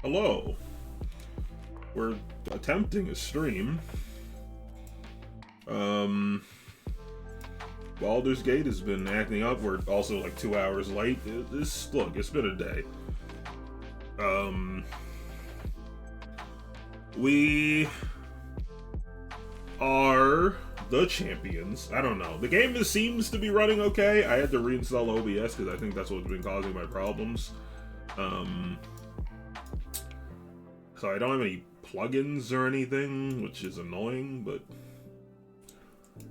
Hello. We're attempting a stream. Um, Baldur's Gate has been acting up. We're also like 2 hours late. Look, it's been a day. Um, we are the champions. I don't know. The game seems to be running okay. I had to reinstall OBS because I think that's what's been causing my problems. Um, so I don't have any plugins or anything, which is annoying, but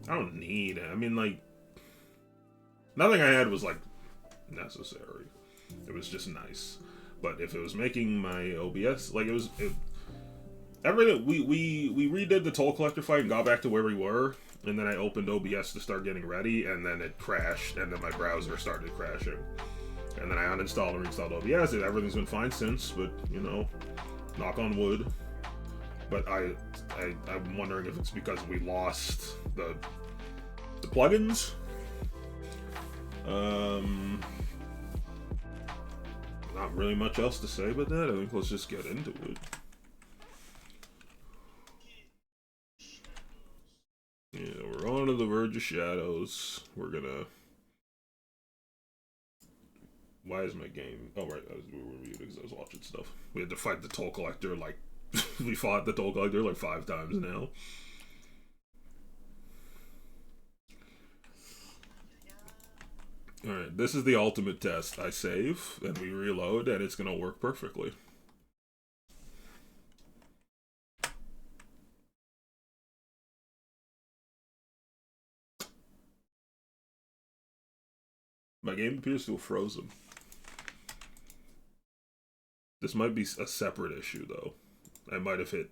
I don't need it. I mean, like, nothing I had was, like, necessary. It was just nice. But if it was making my OBS, like, everything, we redid the Toll Collector fight and got back to where we were, and then I opened OBS to start getting ready, and then it crashed, and then my browser started crashing. And then I uninstalled and reinstalled OBS, and everything's been fine since, but, you know, knock on wood. But I'm wondering if it's because we lost the plugins. Not really much else to say about that. I think let's just get into it. Yeah, we're on to the Verge of Shadows. We're gonna. Why is my game? Oh, right, we were muted because I was watching stuff. We had to fight the Toll Collector like. We fought the Toll Collector like 5 times now. Alright, this is the ultimate test. I save, and we reload, and it's gonna work perfectly. My game appears to have frozen. This might be a separate issue, though. I might have hit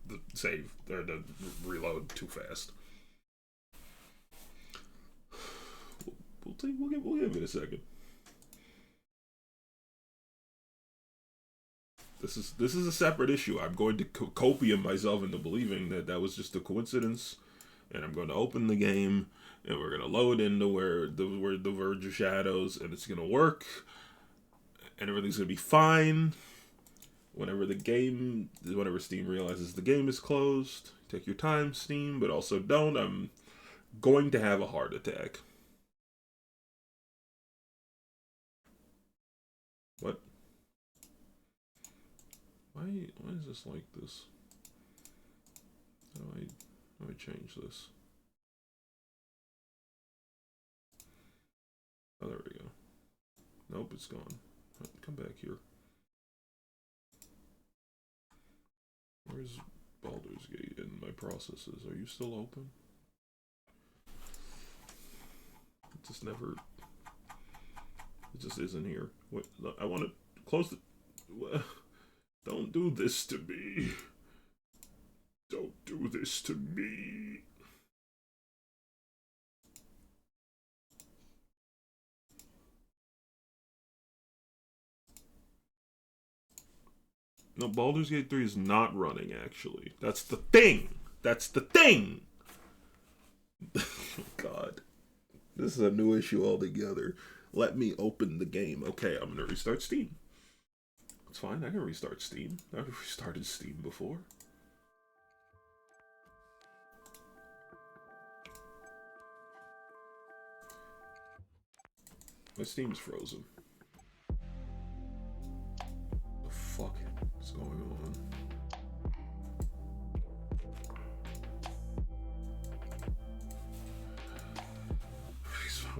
the save or the reload too fast. We'll give it a second. This is a separate issue. I'm going to copium myself into believing that that was just a coincidence, and I'm going to open the game, and we're going to load into where the Verge of Shadows, and it's going to work, and everything's going to be fine. Whenever Steam realizes the game is closed, take your time, Steam, but also don't. I'm going to have a heart attack. What? Why is this like this? How do I change this? Oh, there we go. Nope, it's gone. Come back here. Where's Baldur's Gate in my processes? Are you still open? It just never. It just isn't here. Wait, I want to close the. Don't do this to me. Don't do this to me. No, Baldur's Gate 3 is not running, actually. That's the thing! That's the thing! Oh, God. This is a new issue altogether. Let me open the game. Okay, I'm gonna restart Steam. It's fine, I can restart Steam. I've restarted Steam before. My Steam's frozen. What the fuck is going on?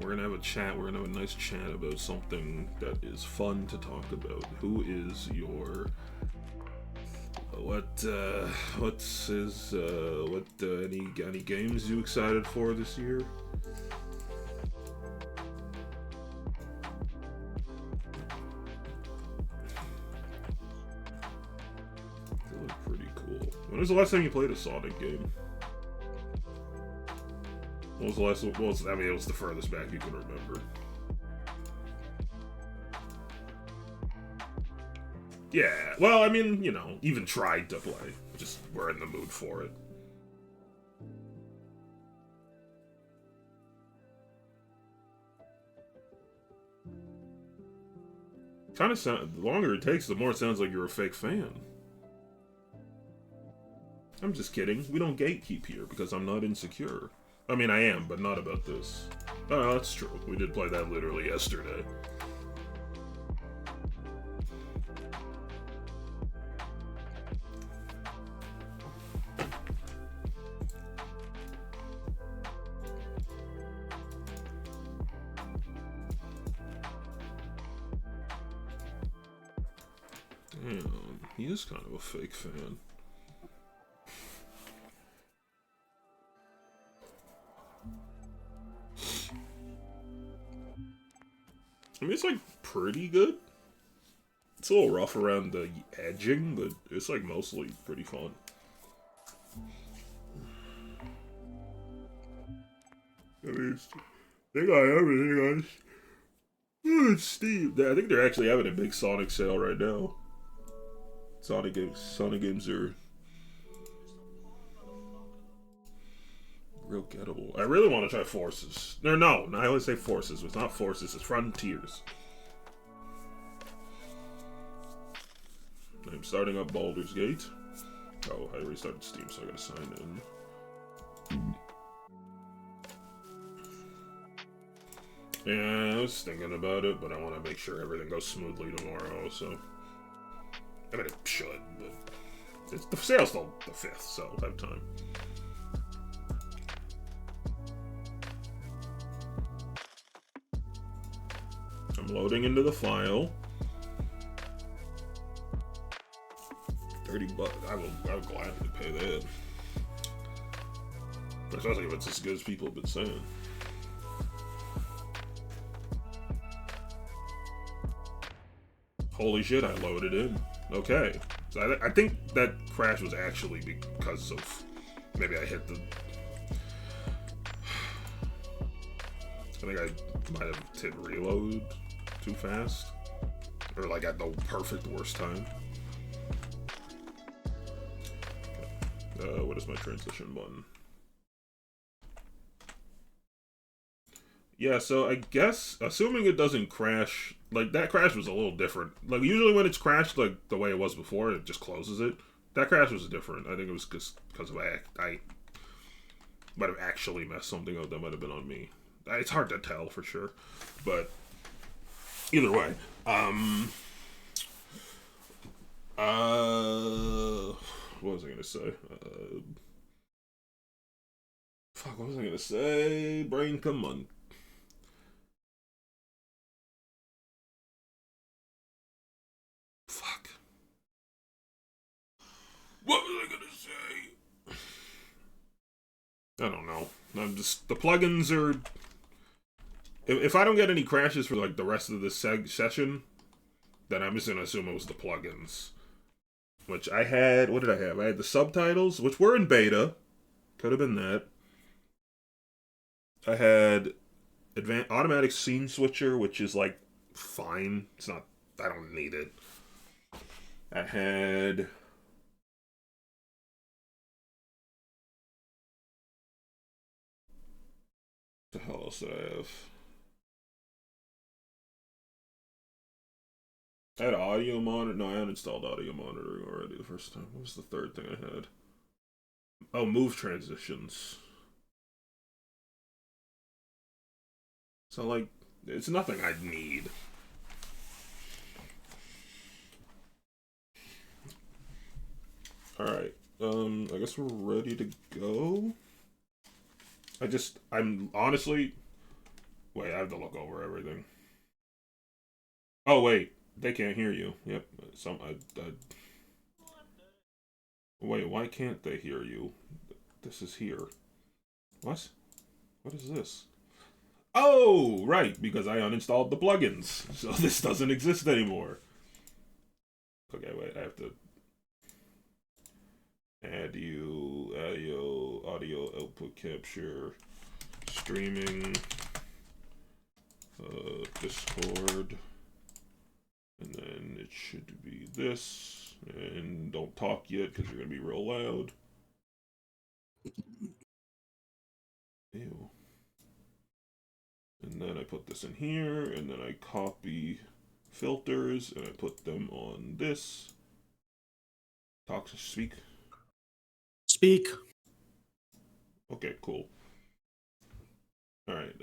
We're gonna have a chat. We're gonna have a nice chat about something that is fun to talk about. Who is your any games you excited for this year? They look pretty cool. When was the last time you played a Sonic game? What was the last? I mean, it was the furthest back you can remember. Yeah. Well, I mean, you know, even tried to play. Just we're in the mood for it. Kind of sound. The longer it takes, the more it sounds like you're a fake fan. I'm just kidding. We don't gatekeep here because I'm not insecure. I mean, I am, but not about this. Oh, that's true. We did play that literally yesterday. Damn, he is kind of a fake fan. I mean, it's like pretty good. It's a little rough around the edging, but it's like mostly pretty fun. I mean, they got everything on Steam. I think they're actually having a big Sonic sale right now. Sonic games are real gettable. I really want to try Forces. No, I always say Forces. It's not Forces, it's Frontiers. I'm starting up Baldur's Gate. Oh, I restarted Steam, so I gotta sign in. Yeah, I was thinking about it, but I want to make sure everything goes smoothly tomorrow, so... I mean, it should, but... the sale's still the 5th, so I'll have time. I'm loading into the file. $30. I will gladly pay that. Especially if it's as good as people have been saying. Holy shit, I loaded in. Okay. So I think that crash was actually because of... Maybe I hit the... I think I might have hit reload too fast. Or like at the perfect worst time. What is my transition button? Yeah, so I guess, assuming it doesn't crash, like, that crash was a little different. Like, usually when it's crashed, like, the way it was before, it just closes it. That crash was different. I think it was just because of I might have actually messed something up that might have been on me. It's hard to tell for sure. But, either way. What was I gonna say? Fuck, what was I gonna say? Brain, come on. Fuck. What was I gonna say? I don't know. I'm just... The plugins are... If I don't get any crashes for, like, the rest of this session, then I'm just gonna assume it was the plugins. Which I had... What did I have? I had the subtitles, which were in beta. Could have been that. I had automatic scene switcher, which is, like, fine. It's not... I don't need it. I had... What the hell else did I have? I had audio monitor. No, I uninstalled audio monitoring already the first time. What was the third thing I had? Oh, move transitions. So, like, it's nothing I'd need. Alright. I guess we're ready to go. I'm honestly... Wait, I have to look over everything. Oh, wait. They can't hear you. Yep. Wait, why can't they hear you? This is here. What? What is this? Oh, right, because I uninstalled the plugins. So this doesn't exist anymore. Okay, wait, I have to audio output capture, streaming, Discord, and then it should be this, and don't talk yet because you're going to be real loud. Ew. And then I put this in here, and then I copy filters, and I put them on this. Talk, speak. Speak. Okay, cool. All right.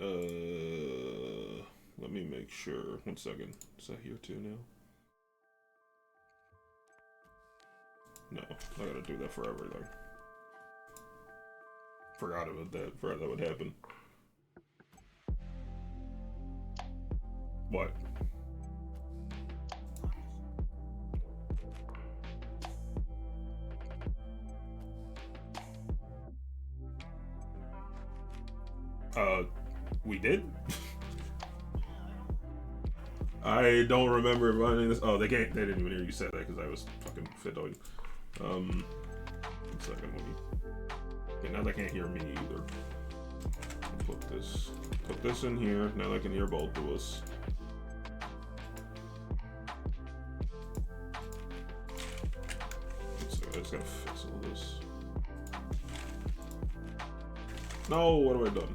Let me make sure. 1 second. Is that here too now? No, I gotta do that for everything. Forgot about that. Forgot that would happen. What? We did? I don't remember running this. Oh, they didn't even hear you say that because I was fucking fiddling. 1 second, okay, now they can't hear me either. Put this in here. Now they can hear both of us. So I just gotta fix all this. No, what have I done?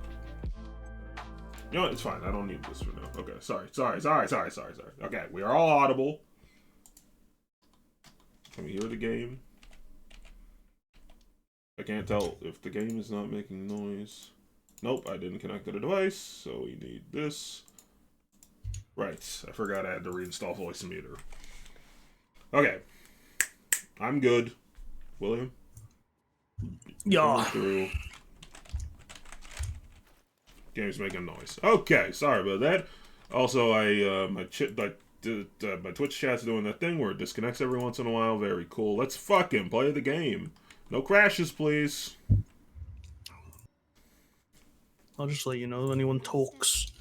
You know what? It's fine. I don't need this for now. Okay, sorry. Okay, we are all audible. Can we hear the game? I can't tell if the game is not making noise. Nope, I didn't connect to the device, so we need this. Right, I forgot I had to reinstall voice meter. Okay, I'm good. William? Yeah. Through. Game's making noise. Okay, sorry about that. Also, my Twitch chat's doing that thing where it disconnects every once in a while. Very cool. Let's fucking play the game. No crashes, please. I'll just let you know if anyone talks.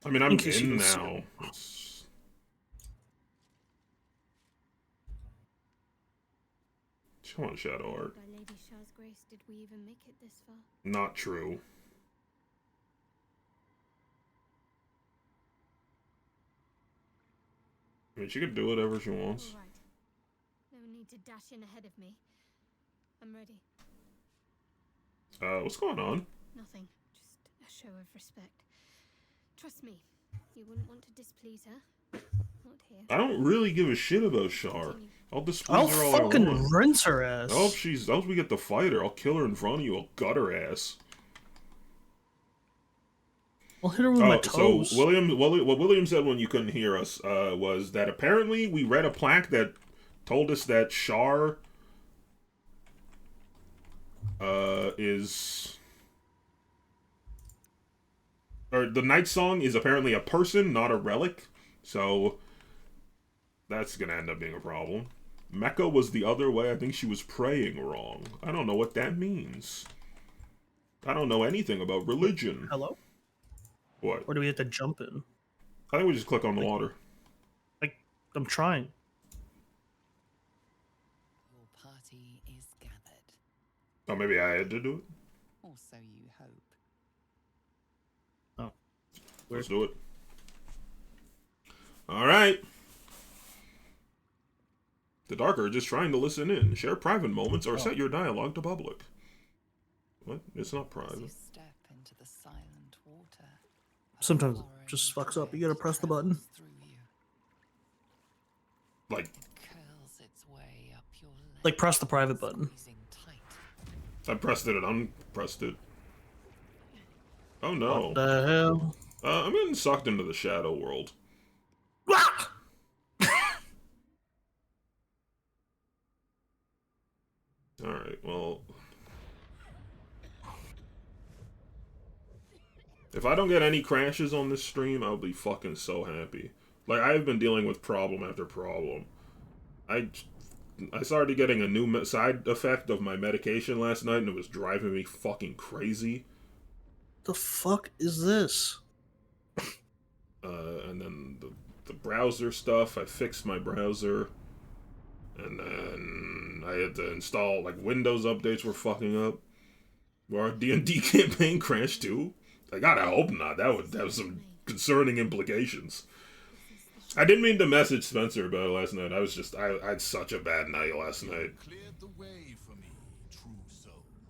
I mean, I'm in now. Come on, Shadow Art. By Lady Shah's grace, did we even make it this far? Not true. I mean, she could do whatever she wants. All right. No need to dash in ahead of me. I'm ready. What's going on? Nothing. Just a show of respect. Trust me, you wouldn't want to displease her. Not here. I don't really give a shit about Char. I'll displease I'll her all I want. fucking rinse her ass. I hope we get to fight her. I'll kill her in front of you. I'll gut her ass. I'll hit her with my toes. So what William said when you couldn't hear us was that apparently we read a plaque that told us that Char the Night Song is apparently a person, not a relic. So that's gonna end up being a problem. Mecca was the other way. I think she was praying wrong. I don't know what that means. I don't know anything about religion. Hello? What? Or do we have to jump in? I think we just click on the water. Like, I'm trying. Your party is gathered. Oh, maybe I had to do it? Or so you hope. Oh. Let's do it. Alright. The Dark Urge is trying to listen in. Share private moments or set your dialogue to public. What? It's not private. You step into the silent water. Sometimes it just fucks up. You gotta press the button. Like, Like, press the private button. I pressed it and unpressed it. Oh no. What the hell? I'm getting sucked into the shadow world. Ah! Alright, well... If I don't get any crashes on this stream, I'll be fucking so happy. Like, I've been dealing with problem after problem. I started getting a new side effect of my medication last night, and it was driving me fucking crazy. The fuck is this? And then the browser stuff, I fixed my browser. And then I had to install, like, Windows updates were fucking up. Well, our D&D campaign crashed too. I gotta hope not. That would have some concerning implications. I didn't mean to message Spencer about it last night. I had such a bad night last night.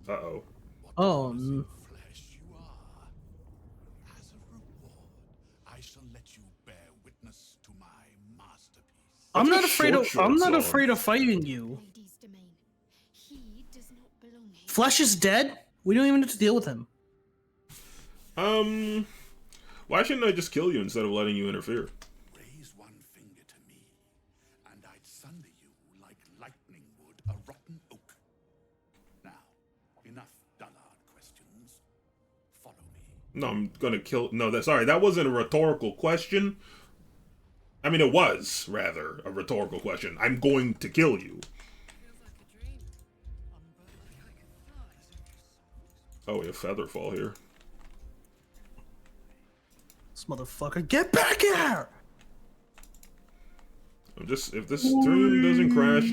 Uh-oh. Oh, witness to my masterpiece. I'm That's not a afraid of. short I'm not song. afraid of fighting you. Lady's domain. He does not belong here. Flesh is dead. We don't even have to deal with him. Why shouldn't I just kill you instead of letting you interfere? Raise one finger to me, and I'd sunder you like lightning would a rotten oak. Now, enough dullard questions. Follow me. No, I'm gonna kill. No, that wasn't a rhetorical question. I mean, it was rather a rhetorical question. I'm going to kill you. Oh, we have Featherfall here. This motherfucker, get back here! I'm just if this stream doesn't crash,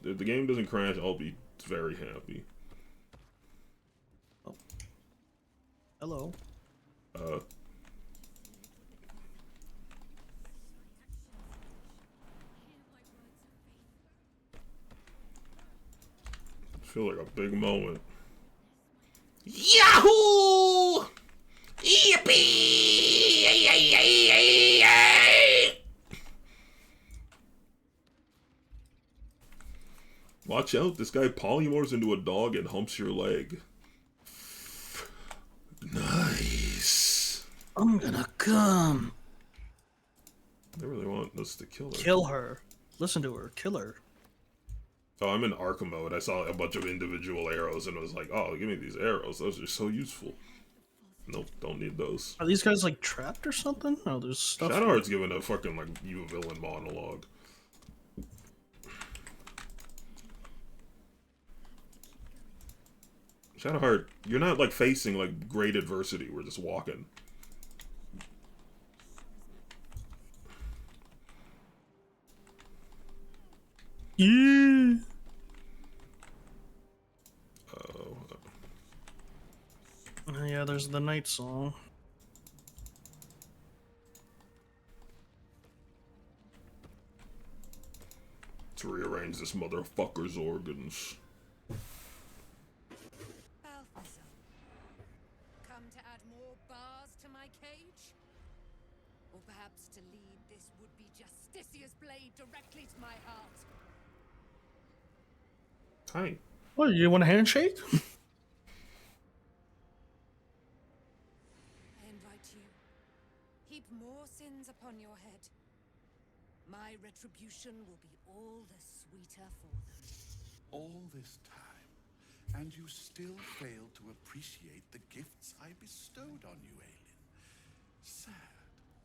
if the game doesn't crash, I'll be very happy. Oh. Hello. I feel like a big moment. Yahoo! Yippee! Watch out, this guy polymorphs into a dog and humps your leg. Nice. I'm gonna come. They really want us to kill her. Kill her. Listen to her. Kill her. Oh, I'm in Arkham mode. I saw a bunch of individual arrows and was like, oh, give me these arrows. Those are so useful. Nope, don't need those. Are these guys like trapped or something? Oh, there's stuff. Shadowheart's giving a fucking like you villain monologue. Shadowheart, you're not like facing like great adversity. We're just walking. Yeah. Yeah, there's the night song. Let's rearrange this motherfucker's organs. Balthazar, come to add more bars to my cage? Or perhaps to lead this would-be Justicia's blade directly to my heart? Hi. What, you want a handshake? I invite you. Heap more sins upon your head. My retribution will be all the sweeter for them. All this time, and you still fail to appreciate the gifts I bestowed on you, Aelin. Sad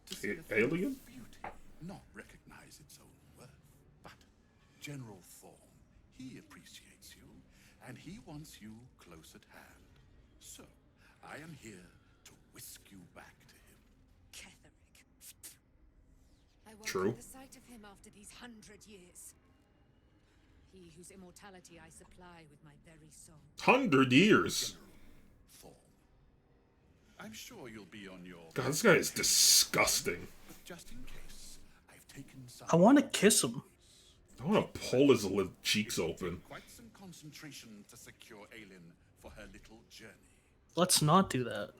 to see a thing of Alien? beauty not recognize its own worth. But General Thorm, he appreciates you, and he wants you close at hand. So, I am here to whisk you back to him. Ketherick. I won't True. get the sight of him after these 100 years. He whose immortality I supply with my very soul. 100 years. Thorm, I'm sure you'll be on your... God, this guy is disgusting. But just in case, I've taken some... I want to kiss him. I want to pull his cheeks open. Quite some concentration to secure Aelin for her little journey. Let's not do that.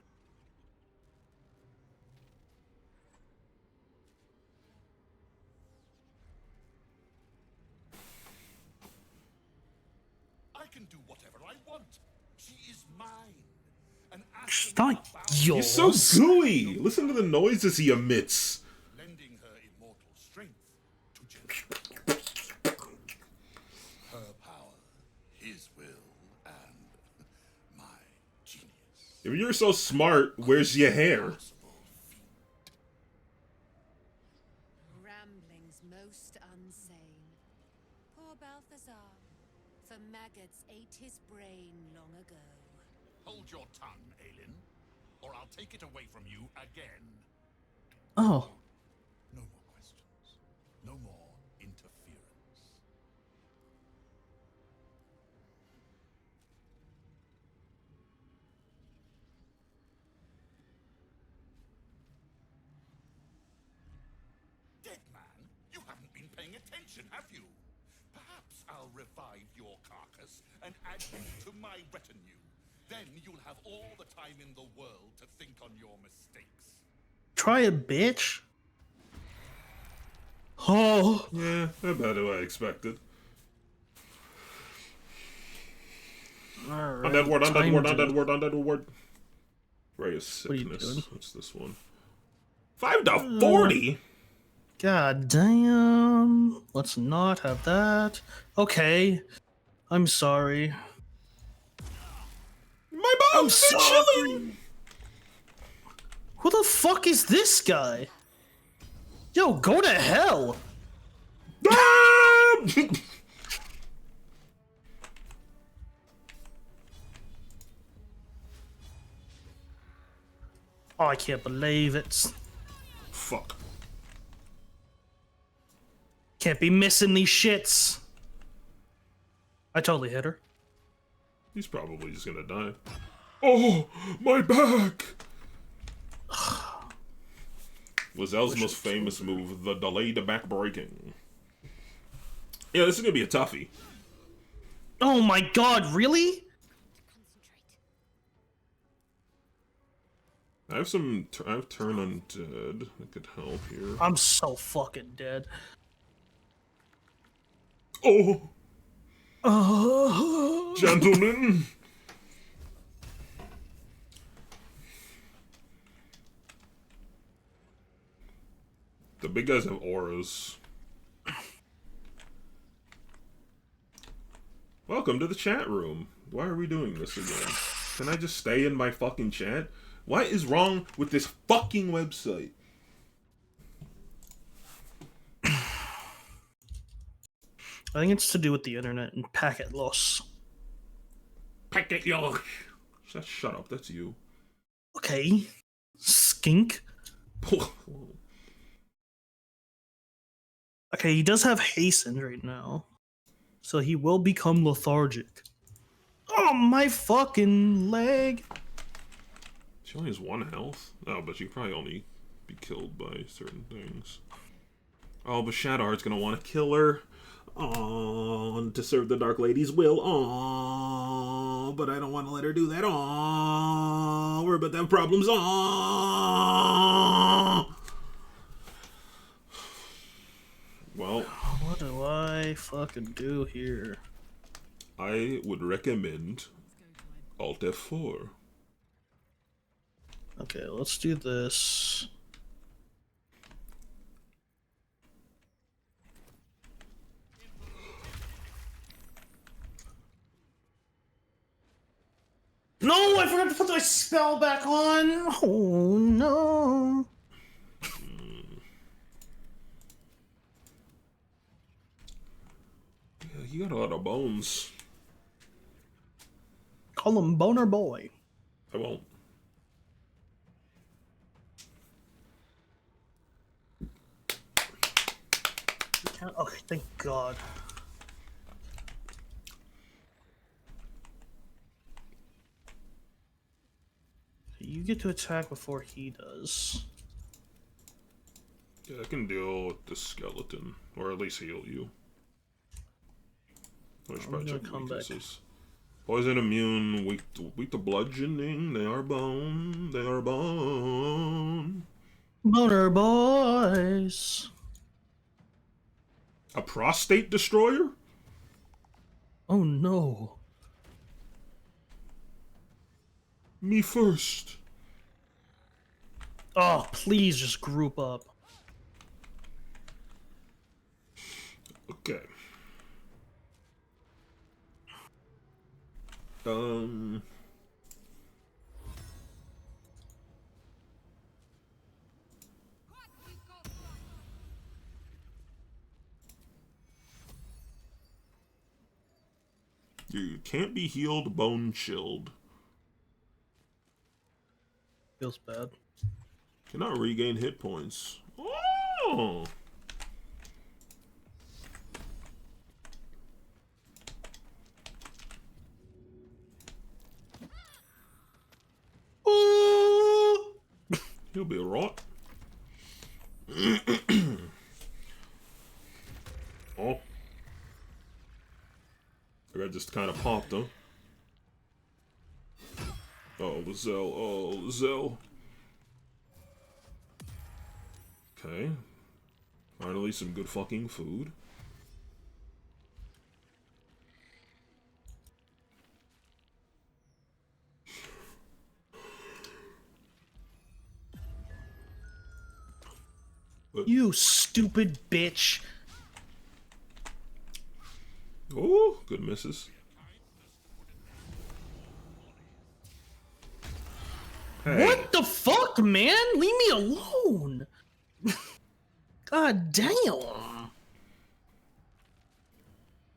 I can do whatever I want. She is mine. An She's atom not bound, He's yours. so gooey. Listen to the noises he emits. lending her immortal strength to Jennifer. Her power, his will, and my genius. If you're so smart, where's your hair? Possible feat. Ramblings most unsane. Poor Balthazar. For maggots ate his brain long ago. Hold your tongue, Aelin, or I'll take it away from you again. Oh. No more questions. No more interference. Dead man, you haven't been paying attention, have you? Perhaps I'll revive your carcass and add you to my retinue. Then you'll have all the time in the world to think on your mistakes. Try it, bitch. Oh. Yeah, about what I expected. Alright, Undead ward, undead time ward, to- undead ward, undead ward. Ray of What are you sickness. doing? What's this one? 5 to 40? God damn. Let's not have that. Okay. I'm sorry. My I'm bombs are chilling! sorry. Who the fuck is this guy? Yo, go to hell. Ah! Oh, I can't believe it. Fuck. Can't be missing these shits. I totally hit her. He's probably just gonna die. Oh, my back! Lazelle's most famous move, the delayed back breaking. Yeah, this is gonna be a toughie. Oh my god, really? I have I have turn undead that could help here. I'm so fucking dead. Oh, Oh. gentlemen! The big guys have auras. Welcome to the chat room. Why are we doing this again? Can I just stay in my fucking chat? What is wrong with this fucking website? I think it's to do with the internet and packet loss. Packet yo. Shut up, that's you. Okay. Skink. Okay, he does have hastened right now. So he will become lethargic. Oh, my fucking leg. She only has 1 health. Oh, but she probably only be killed by certain things. Oh, but Shadowheart's gonna want to kill her. Oh, to serve the Dark Lady's will. Oh, but I don't want to let her do that. Oh, we're about to have problems. Oh. Well, What do I fucking do here? I would recommend Alt F4. Okay, let's do this. No, I forgot to put my spell back on. Oh no. Yeah, you got a lot of bones. Call him Boner Boy. I won't. Okay, thank God. You get to attack before he does. Yeah, I can deal with the skeleton, or at least heal you. Which I'm probably gonna check come back. weaknesses. Poison immune, weak to bludgeoning. They are bone. They are bone. Boner Boys. A prostate destroyer? Oh no. Me first. Oh, please just group up. Okay. You can't be healed, bone chilled. Feels bad. Cannot regain hit points. Oh! He'll be rot. Oh. I just kind of popped him. Oh, Lizelle. Oh, Lizelle. Okay. Finally, some good fucking food. You stupid bitch. Oh, good misses. Hey. What the fuck, man? Leave me alone. God damn.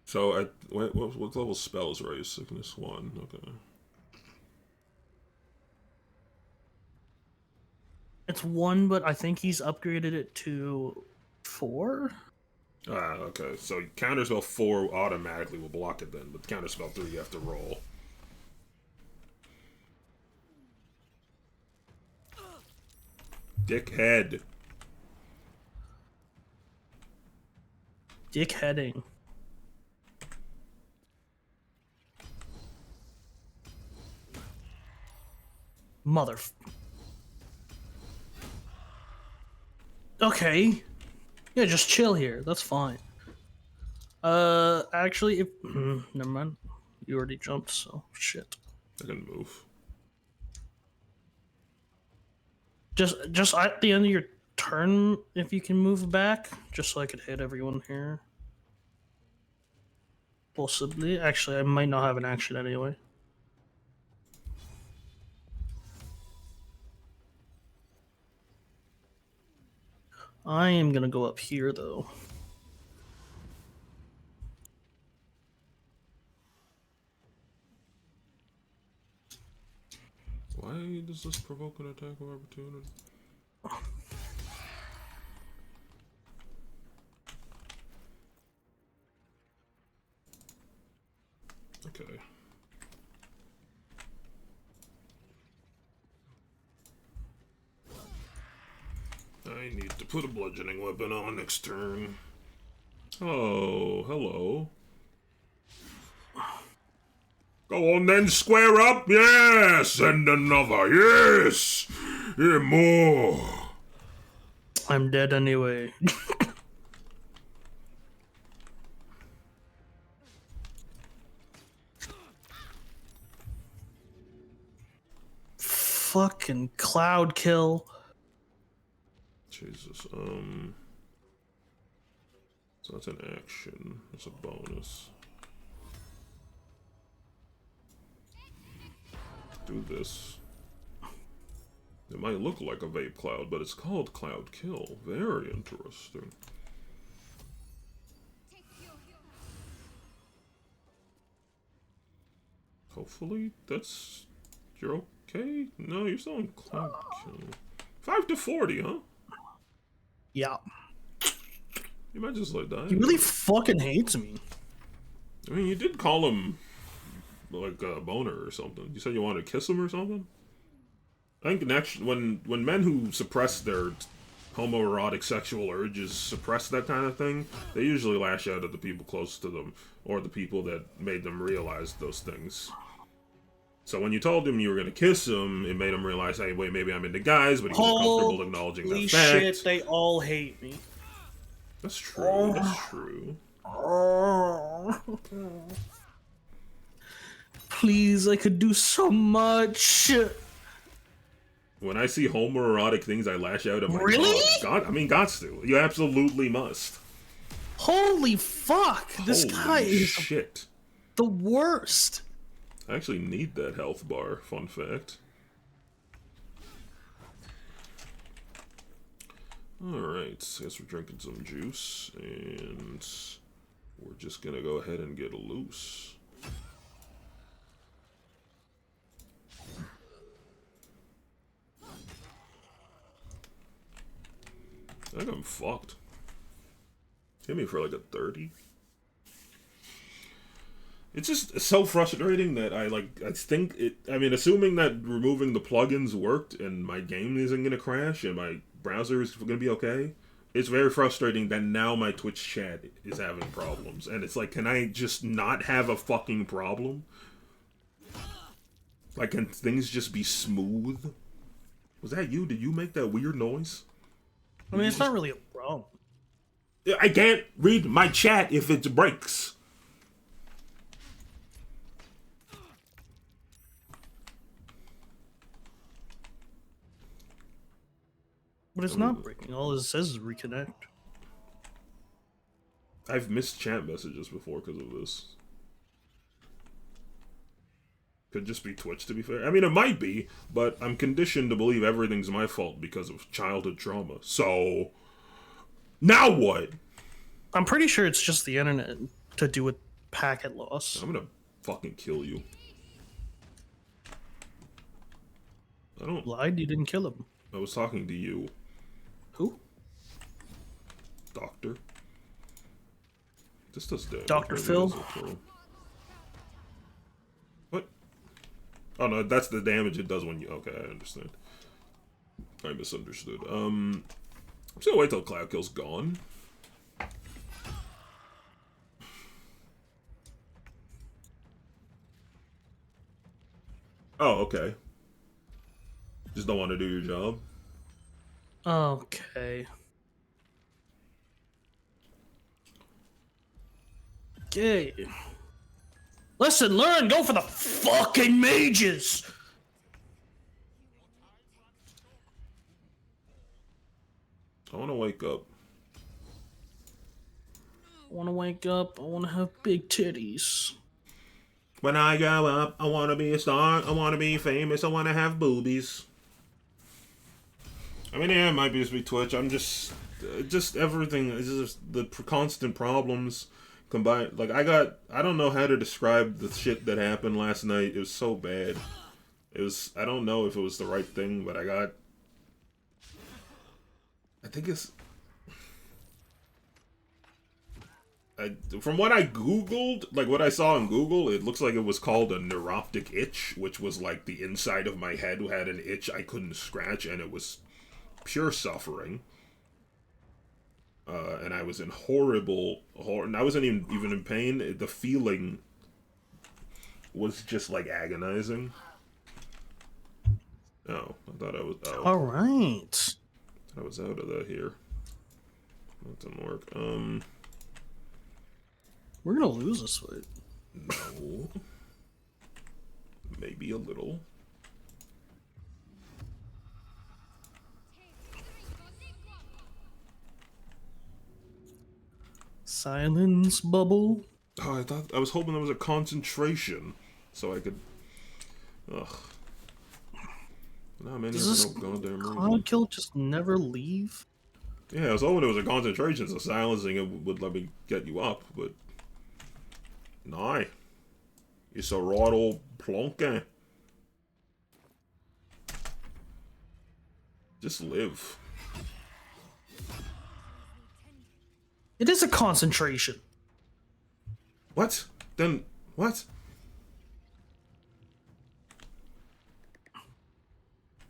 So, at what level spells raise? Sickness 1. Okay. It's 1, but I think he's upgraded it to 4. Ah, okay. So counterspell 4 automatically will block it then, but counterspell 3 you have to roll. Dickhead. Dickheading. Mother. Okay. Yeah, just chill here. That's fine. Actually, if never mind. You already jumped, so shit. I can move. Just at the end of your turn, if you can move back, just so I could hit everyone here. Possibly. Actually, I might not have an action anyway. I am gonna go up here though. Why does this provoke an attack of opportunity? Okay. I need to put a bludgeoning weapon on next turn. Oh, hello. Go on then, square up, yes! And another, yes! Yeah, more! I'm dead anyway. Fucking cloud kill. Jesus, so that's an action. That's a bonus. Do this. It might look like a vape cloud, but it's called cloud kill. Very interesting. Hopefully that's... You're okay? No, you're still on cloud kill. 5 to 40, huh? Yeah. You might just like die. He really fucking hates me. I mean, you did call him like a boner or something. You said you wanted to kiss him or something? I think next, when men who suppress their homoerotic sexual urges suppress that kind of thing, they usually lash out at the people close to them, or the people that made them realize those things. So when you told him you were going to kiss him, it made him realize, hey, wait, maybe I'm into guys, but he was comfortable acknowledging Holy that fact. shit, they all hate me. That's true, that's true. Please, I could do so much. When I see homoerotic things, I lash out at my Really? God, I mean, gots to. You absolutely must. Holy fuck, this Holy guy is shit. the worst. I actually need that health bar, fun fact. Alright, I guess we're drinking some juice, and we're just gonna go ahead and get loose. I think I'm fucked. Hit me for like a 30. It's just so frustrating that I think it, I mean, assuming that removing the plugins worked and my game isn't gonna crash and my browser is gonna be okay, it's very frustrating that now my Twitch chat is having problems. And it's like, can I just not have a fucking problem? Like, can things just be smooth? Was that you? Did you make that weird noise? I mean, it's not really a problem. I can't read my chat if it breaks. But it's not breaking. All it says is reconnect. I've missed chat messages before because of this. Could just be Twitch, to be fair. I mean, it might be, but I'm conditioned to believe everything's my fault because of childhood trauma. So, now what? I'm pretty sure it's just the internet to do with packet loss. I'm gonna fucking kill you. I don't... Lied? You didn't kill him. I was talking to you. Who? Doctor. This does damage. Dr. Maybe Phil? it does a kill. What? Oh no, that's the damage it does when you... Okay, I understand. I misunderstood. I'm just gonna wait till Cloud Kill's gone. Oh, okay. Just don't want to do your job. Okay. Okay. Listen, learn, go for the fucking mages! I want to wake up. I want to wake up. I want to have big titties. When I grow up, I want to be a star. I want to be famous. I want to have boobies. I mean, yeah, it might just be Twitch. I'm just everything. It's just the constant problems combined. Like, I don't know how to describe the shit that happened last night. It was so bad. It was, I don't know if it was the right thing, but I think it's... from what I googled, like what I saw on Google, it looks like it was called a neuroptic itch, which was like the inside of my head had an itch I couldn't scratch, and it was pure suffering. And I was in horrible, and I wasn't even in pain. The feeling was just like agonizing. Oh, I thought I was. Oh, All right. I was out of that here. That didn't work. We're gonna lose this fight. No. Maybe a little. Silence bubble. Oh, I was hoping there was a concentration, so I could. Ugh. No, man, Does there's this no goddamn reason. cloud kill just never leave? Yeah, I was hoping it was a concentration, so silencing it would let me get you up, but... No. It's a right old plonker. Just live. It is a concentration. What? Then, what?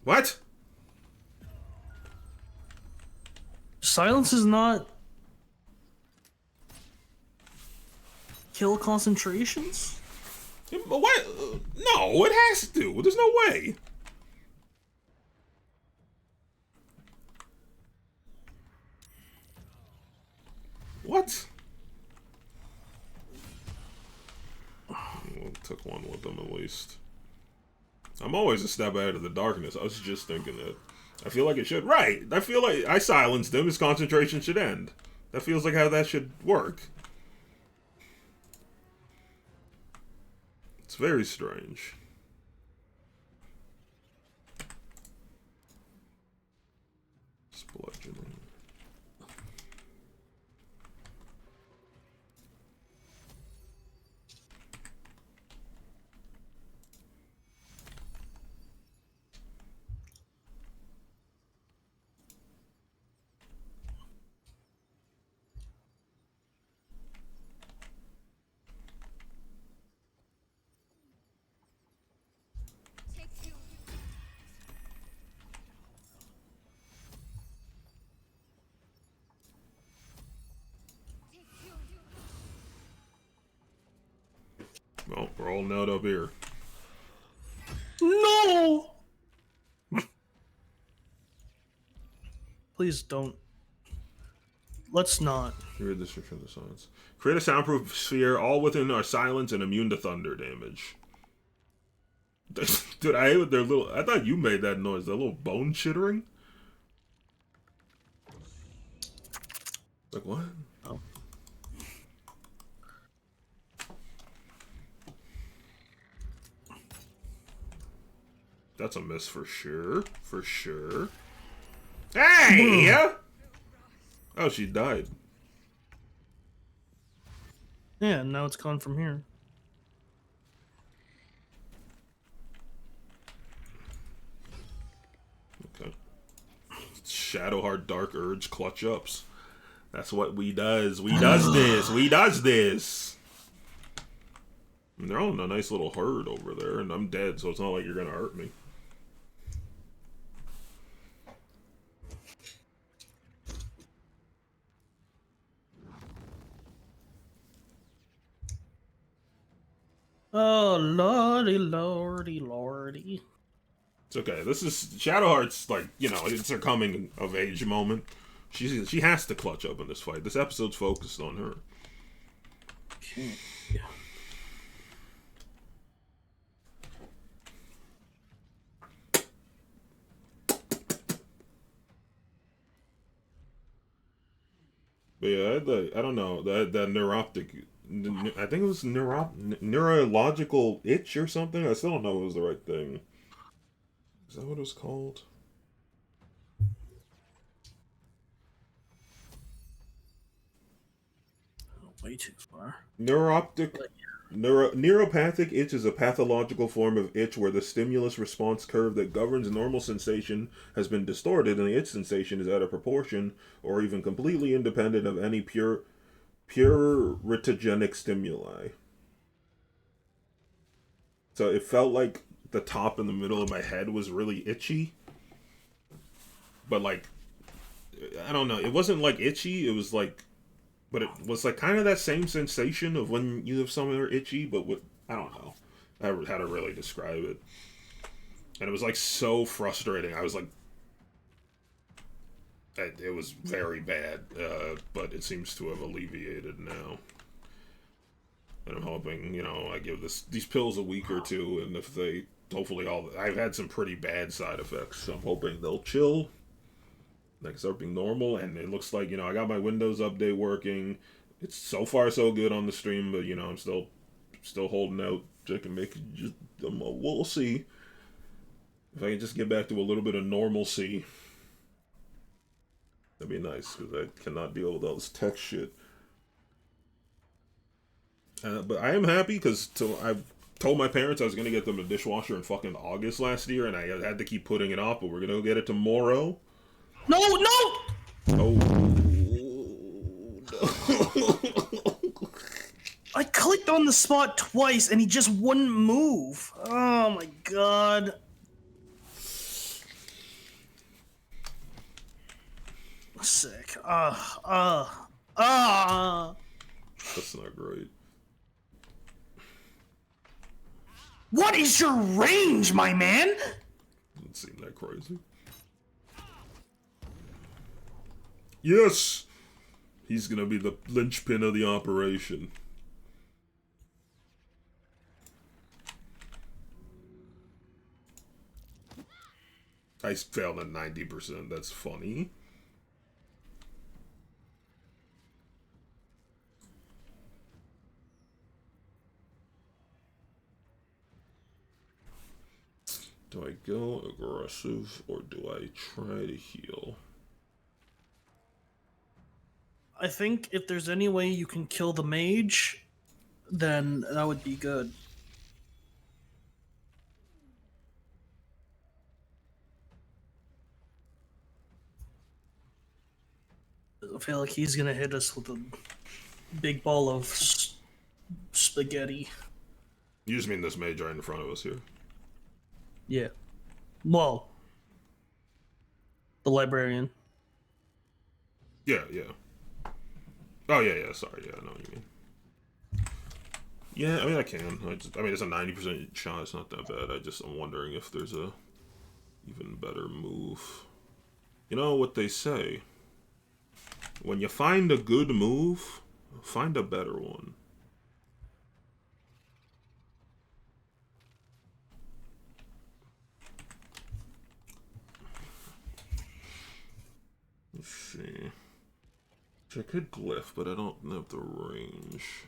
What? Silence is not kill concentrations? What? No, it has to. There's no way. What? Well, took one with them at least. I'm always a step ahead of the darkness. I was just thinking that. I feel like it should. Right. I feel like I silenced him. His concentration should end. That feels like how that should work. It's very strange. Bludgeoning. Well, we're all nut up here. No! Please don't. let's not. Read the description of the silence. Create a soundproof sphere, all within our silence and immune to thunder damage. Dude, I hate with their little... I thought you made that noise. That little bone chittering? Like, what? Oh. That's a miss for sure. For sure. Hey! Oh, she died. Yeah, now it's gone from here. Okay. Shadowheart Dark Urge clutch ups. That's what we does. We does this. We does this. And they're all in a nice little herd over there, and I'm dead, so it's not like you're gonna hurt me. Oh, lordy, lordy, lordy. It's okay. This is Shadowheart's, like, you know, it's her coming of age moment. She has to clutch up in this fight. This episode's focused on her. Okay. Yeah. But yeah, I don't know, that neuroptic, I think it was neurological itch or something. I still don't know if it was the right thing. Is that what it was called? Way too far. Neuropathic itch is a pathological form of itch where the stimulus response curve that governs normal sensation has been distorted, and the itch sensation is out of proportion or even completely independent of any puritogenic stimuli. So it felt like the top and the middle of my head was really itchy, but like, I don't know, it wasn't like itchy, it was like, but it was like kind of that same sensation of when you have somewhere itchy, but with, I don't know how to really describe it. And it was like so frustrating. I was like, it was very bad, but it seems to have alleviated now. And I'm hoping, you know, I give these pills a week or two, and if they, hopefully I've had some pretty bad side effects, so I'm hoping they'll chill. Like, start being normal, and it looks like, you know, I got my Windows update working. It's so far so good on the stream, but, you know, I'm still holding out. I can make it just, we'll see. If I can just get back to a little bit of normalcy, that'd be nice, because I cannot deal with all this tech shit. But I am happy, because I told my parents I was going to get them a dishwasher in fucking August last year, and I had to keep putting it off, but we're going to go get it tomorrow. No! Oh. I clicked on the spot twice and he just wouldn't move. Oh my god. Sick. That's not great. What is your range, my man? Doesn't seem that crazy. Yes! He's gonna be the linchpin of the operation. I failed at 90%. That's funny. Do I go aggressive or do I try to heal? I think if there's any way you can kill the mage, then that would be good. I feel like he's gonna hit us with a big ball of spaghetti. You just mean this mage right in front of us here? Yeah. Well, the librarian. Yeah. Oh, yeah, sorry, yeah, I know what you mean. Yeah, I mean, I can. I mean, it's a 90% shot, it's not that bad. I'm wondering if there's a even better move. You know what they say? When you find a good move, find a better one. Let's see. I could glyph, but I don't have the range.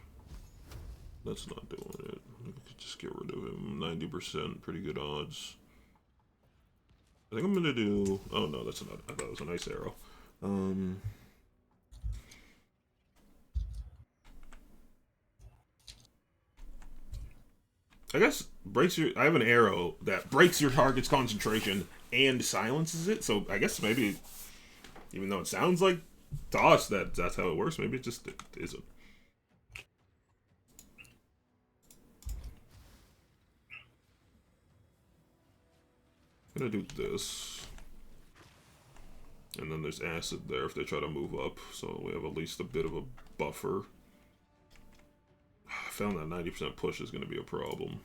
That's not doing it. I could just get rid of him. 90%, pretty good odds. I think I'm gonna do. Oh no, that's not. I thought it was a nice arrow. I guess breaks your. I have an arrow that breaks your target's concentration and silences it. So I guess maybe, even though it sounds like to us that's how it works, maybe it just isn't. I'm gonna do this, and then there's acid there if they try to move up, so we have at least a bit of a buffer. I found that 90% push is gonna be a problem.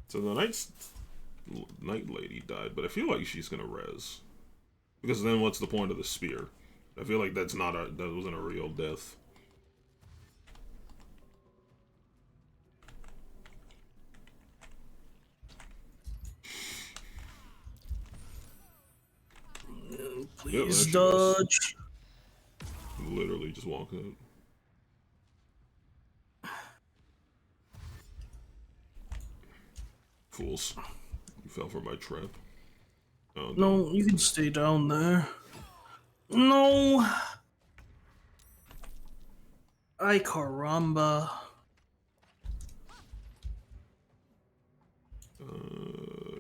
So the night lady died, but I feel like she's gonna res. Because then what's the point of the spear? I feel like that wasn't a real death. Please dodge. Literally just walk out. Fools. You fell for my trap. Oh, no, you can stay down there. No! Ay caramba.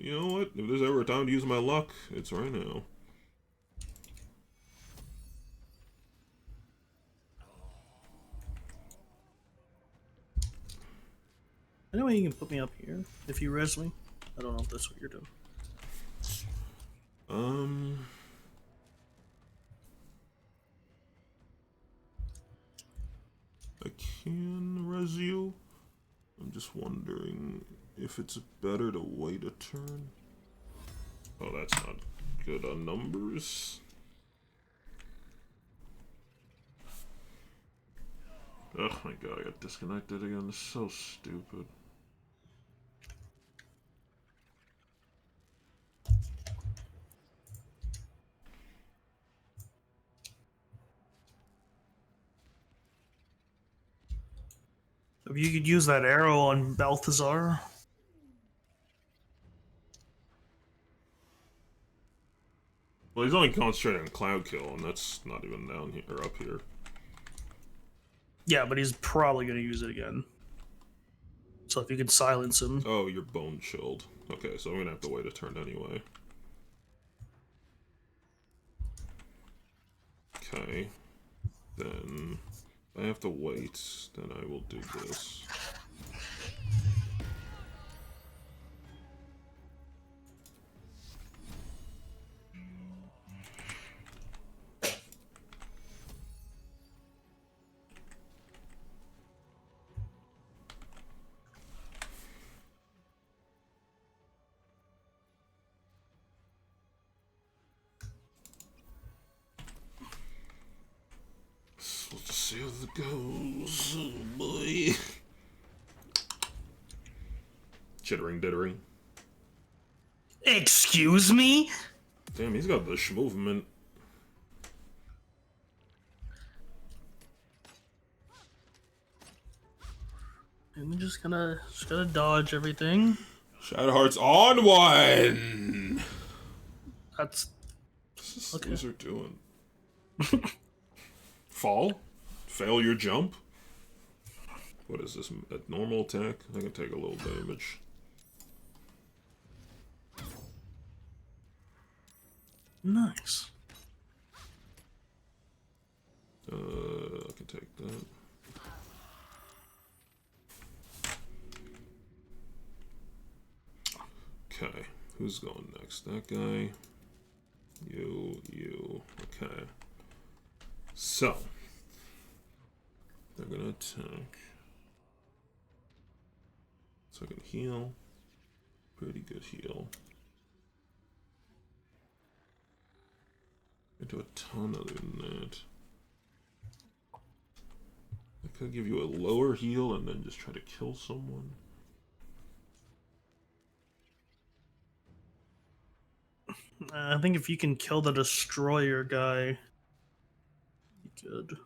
You know what? If there's ever a time to use my luck, it's right now. Anyway, you can put me up here if you res me. I don't know if that's what you're doing. I can res you. I'm just wondering if it's better to wait a turn. Oh, that's not good on numbers. Oh my god, I got disconnected again. This is so stupid. If you could use that arrow on Balthazar. Well, he's only concentrating on Cloud Kill, and that's not even down here or up here. Yeah, but he's probably going to use it again. So if you can silence him. Oh, you're bone chilled. Okay, so I'm gonna have to wait a turn anyway. Okay. Then I have to wait. Then I will do this. So let's see how it goes. Oh boy. Chittering dittering. Excuse me? Damn, he's got the movement. And we're just gonna dodge everything. Shadowheart's on one! That's What's this okay. loser doing? Fall? Fail your jump? What is this? A normal attack? I can take a little damage. Nice. I can take that. Okay, who's going next? That guy. You. Okay. So, they're gonna attack. So I can heal. Pretty good heal. I do a ton other than that. I could give you a lower heal and then just try to kill someone. I think if you can kill the destroyer guy, you could.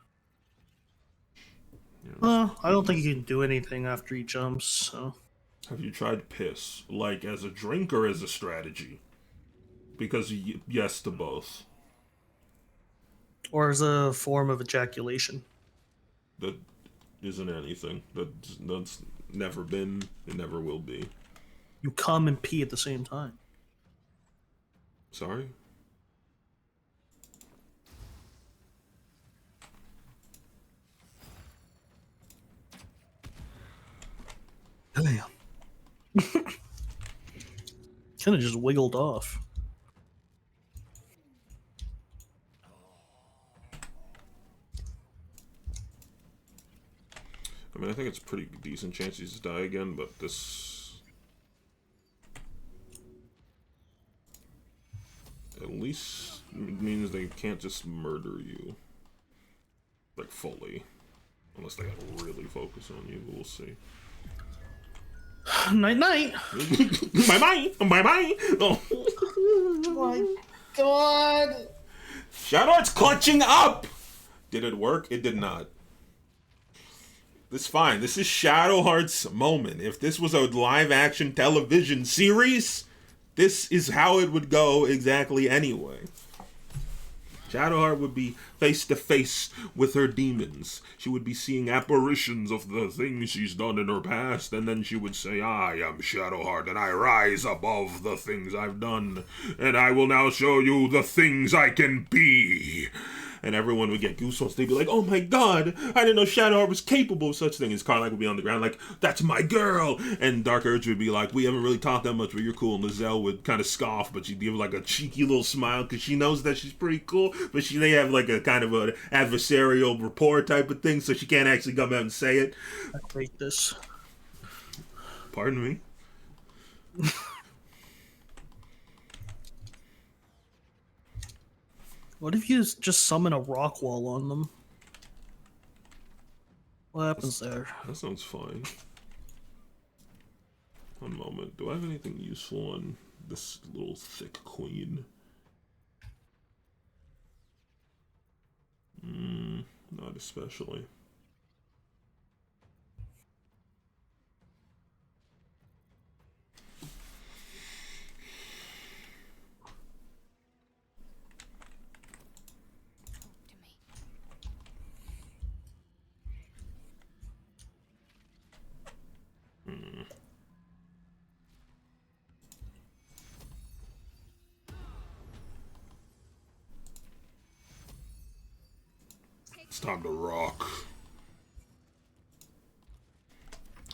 Yeah. Well, I don't think he can do anything after he jumps, so. Have you tried piss? Like as a drink or as a strategy? Because yes to both. Or as a form of ejaculation. That isn't anything. That's never been, it never will be. You come and pee at the same time. Sorry? Damn. Kind of just wiggled off. I mean, I think it's a pretty decent chance he's to die again, but this... at least means they can't just murder you. Like, fully. Unless they gotta really focus on you, but we'll see. Night-night! Bye-bye! Bye-bye! Oh. Oh my god! Shadowheart's clutching up! Did it work? It did not. This is fine. This is Shadowheart's moment. If this was a live-action television series, this is how it would go exactly anyway. Shadowheart would be face-to-face with her demons. She would be seeing apparitions of the things she's done in her past, and then she would say, I am Shadowheart, and I rise above the things I've done, and I will now show you the things I can be. And everyone would get goosebumps. They'd be like, oh my god, I didn't know Shadowheart was capable of such things. Carlac would be on the ground like, that's my girl. And Dark Urge would be like, we haven't really talked that much, but you're cool. And Lizelle would kind of scoff, but she'd give like a cheeky little smile because she knows that she's pretty cool. But they have like a kind of an adversarial rapport type of thing, so she can't actually come out and say it. I hate this. Pardon me? What if you just summon a rock wall on them? What happens there? That sounds fine. One moment. Do I have anything useful on this little thick queen? Not especially. Talk to me. It's time to rock.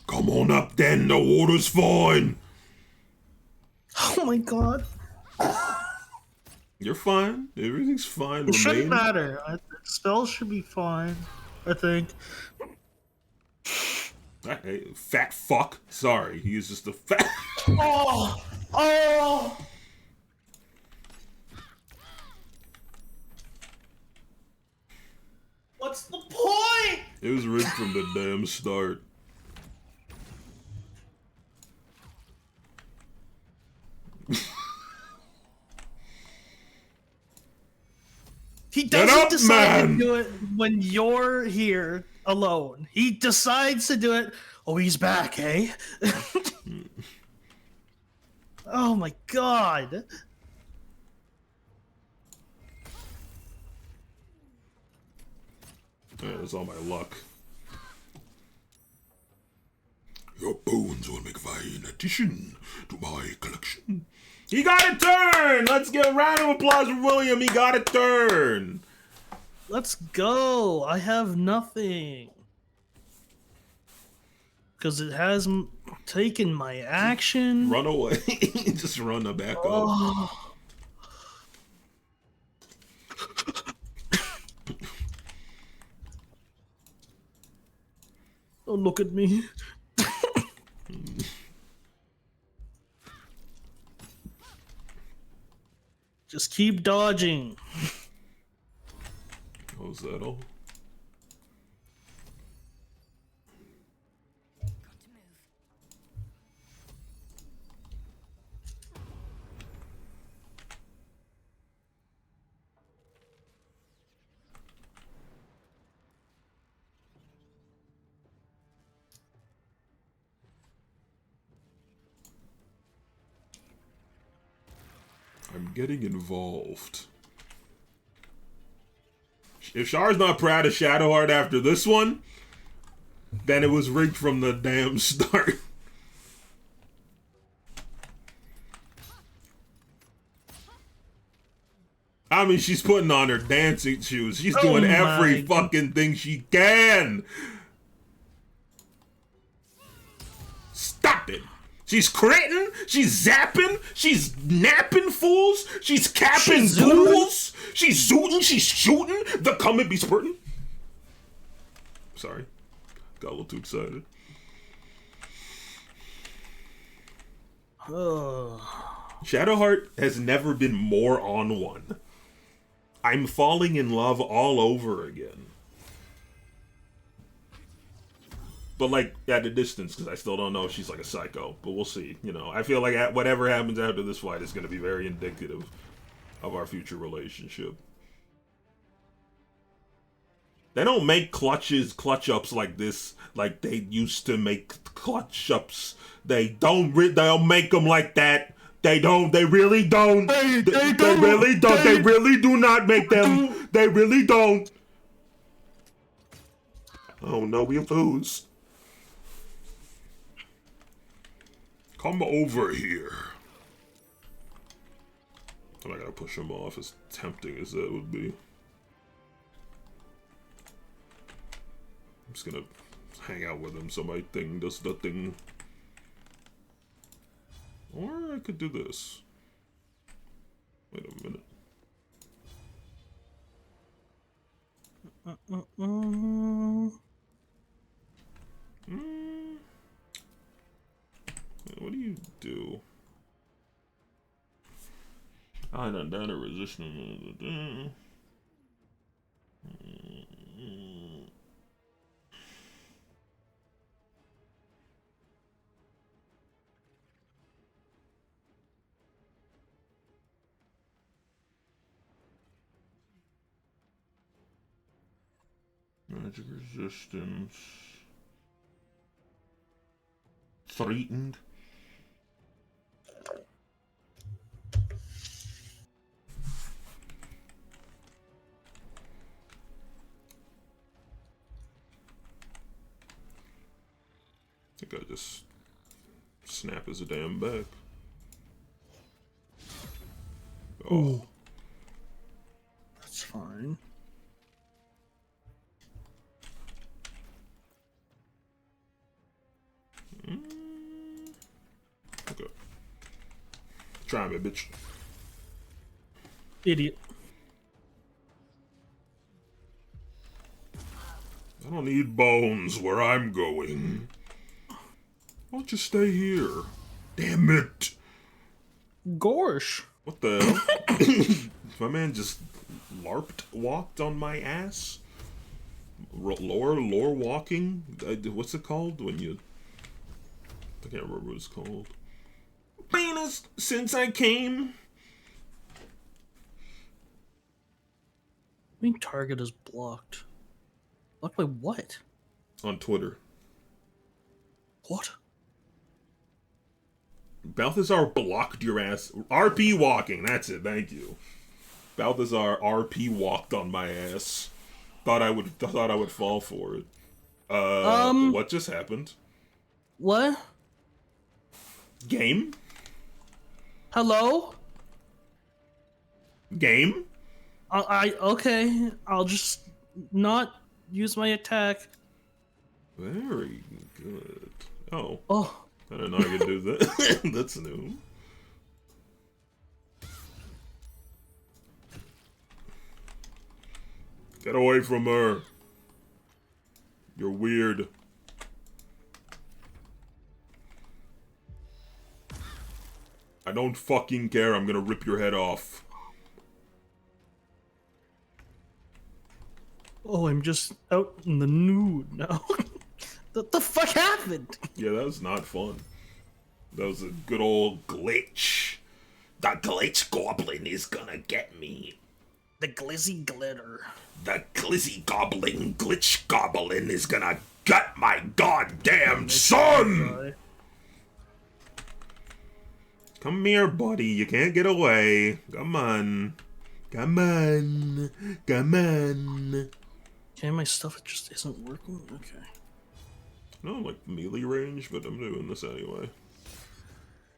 Come on up then, the water's fine. Oh my god. You're fine. Everything's fine. It shouldn't Remain. matter. Spells should be fine, I think. Hey, fat fuck. Sorry, he is just a fat. Oh! Oh! What's the point? It was rigged from the damn start. He Get doesn't up, decide man! to do it when you're here alone. He decides to do it. Oh, he's back, eh? Oh my god. Yeah, that's all my luck. Your bones will make fine addition to my collection. He got a turn! Let's give a round of applause for William. He got a turn. Let's go. I have nothing. Because it has taken my action. Run away. Just run back up. Oh. Don't look at me. Just keep dodging. Oh, is that all? Got to move. I'm getting involved. If Char's not proud of Shadowheart after this one, then it was rigged from the damn start. I mean, she's putting on her dancing shoes. She's doing every fucking thing she can. Stop it. She's critting, she's zapping, she's napping fools, she's capping ghouls, she's zooting, she's shooting, the comet be spurting. Sorry, got a little too excited. Shadowheart has never been more on one. I'm falling in love all over again. But like at a distance, because I still don't know if she's like a psycho. But we'll see. You know, I feel like whatever happens after this fight is going to be very indicative of our future relationship. They don't make clutch ups like this like they used to make clutch ups. They don't make them like that. They don't. They really don't. They really don't. They really do not make them. They really don't. Oh no, we lose. Come over here. And I gotta push him off, as tempting as that would be. I'm just gonna hang out with him so my thing does the thing. Or I could do this. Wait a minute. What do you do? I done done a resistance. Magic resistance. Threatened. I think I just snap his damn back. Oh. Ooh. That's fine. Okay. Try me, bitch. Idiot. I don't need bones where I'm going. Why don't you stay here? Damn it! Gorsh. What the hell? My man just walked on my ass? Lore walking? What's it called when you... I can't remember what it's called. Famous since I came. I mean, target is blocked. Blocked by what? On Twitter. What? Balthazar blocked your ass. RP walking, that's it, thank you. Balthazar RP walked on my ass. Thought I would fall for it. What just happened? What? Game? Hello? Game? Okay. I'll just not use my attack. Very good. Oh. Oh. I didn't know I could do that. That's new. Get away from her. You're weird. I don't fucking care. I'm gonna rip your head off. Oh, I'm just out in the nude now. What the fuck happened? Yeah, that was not fun. That was a good old glitch. The glitch goblin is gonna get me. The glizzy glitter. The glizzy goblin glitch goblin is gonna get my goddamn son! Come here, buddy. You can't get away. Come on. Come on. Come on. Okay, my stuff just isn't working. Okay. No, like melee range, but I'm doing this anyway.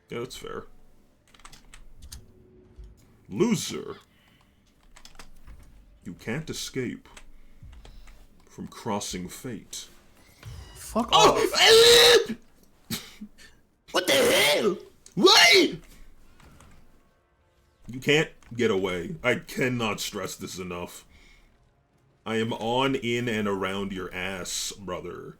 Yeah, that's fair. Loser. You can't escape from crossing fate. Fuck off. What the hell? What? You can't get away. I cannot stress this enough. I am on, in, and around your ass, brother.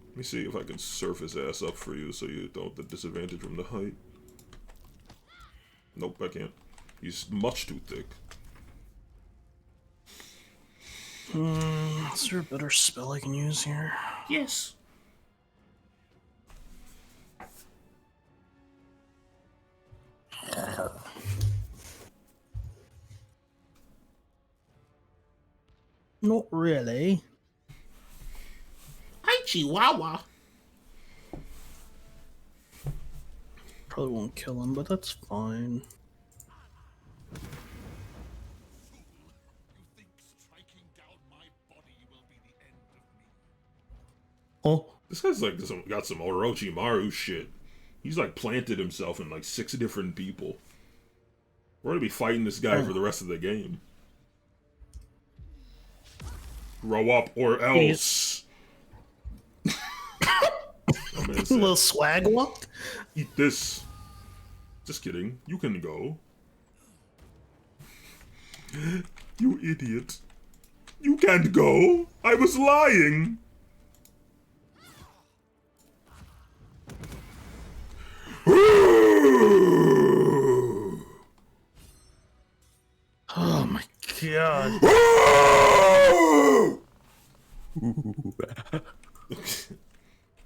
Let me see if I can surf his ass up for you so you don't have the disadvantage from the height. Nope, I can't. He's much too thick. Is there a better spell I can use here? Yes. Not really. Hi, Chihuahua. Probably won't kill him, but that's fine. Oh, This guy's like got some Orochimaru shit. He's like planted himself in like 6 different people. We're gonna be fighting this guy for the rest of the game. Grow up or else. I'm a little swag walk. Eat this. Just kidding. You can go. You idiot. You can't go. I was lying. Oh my god.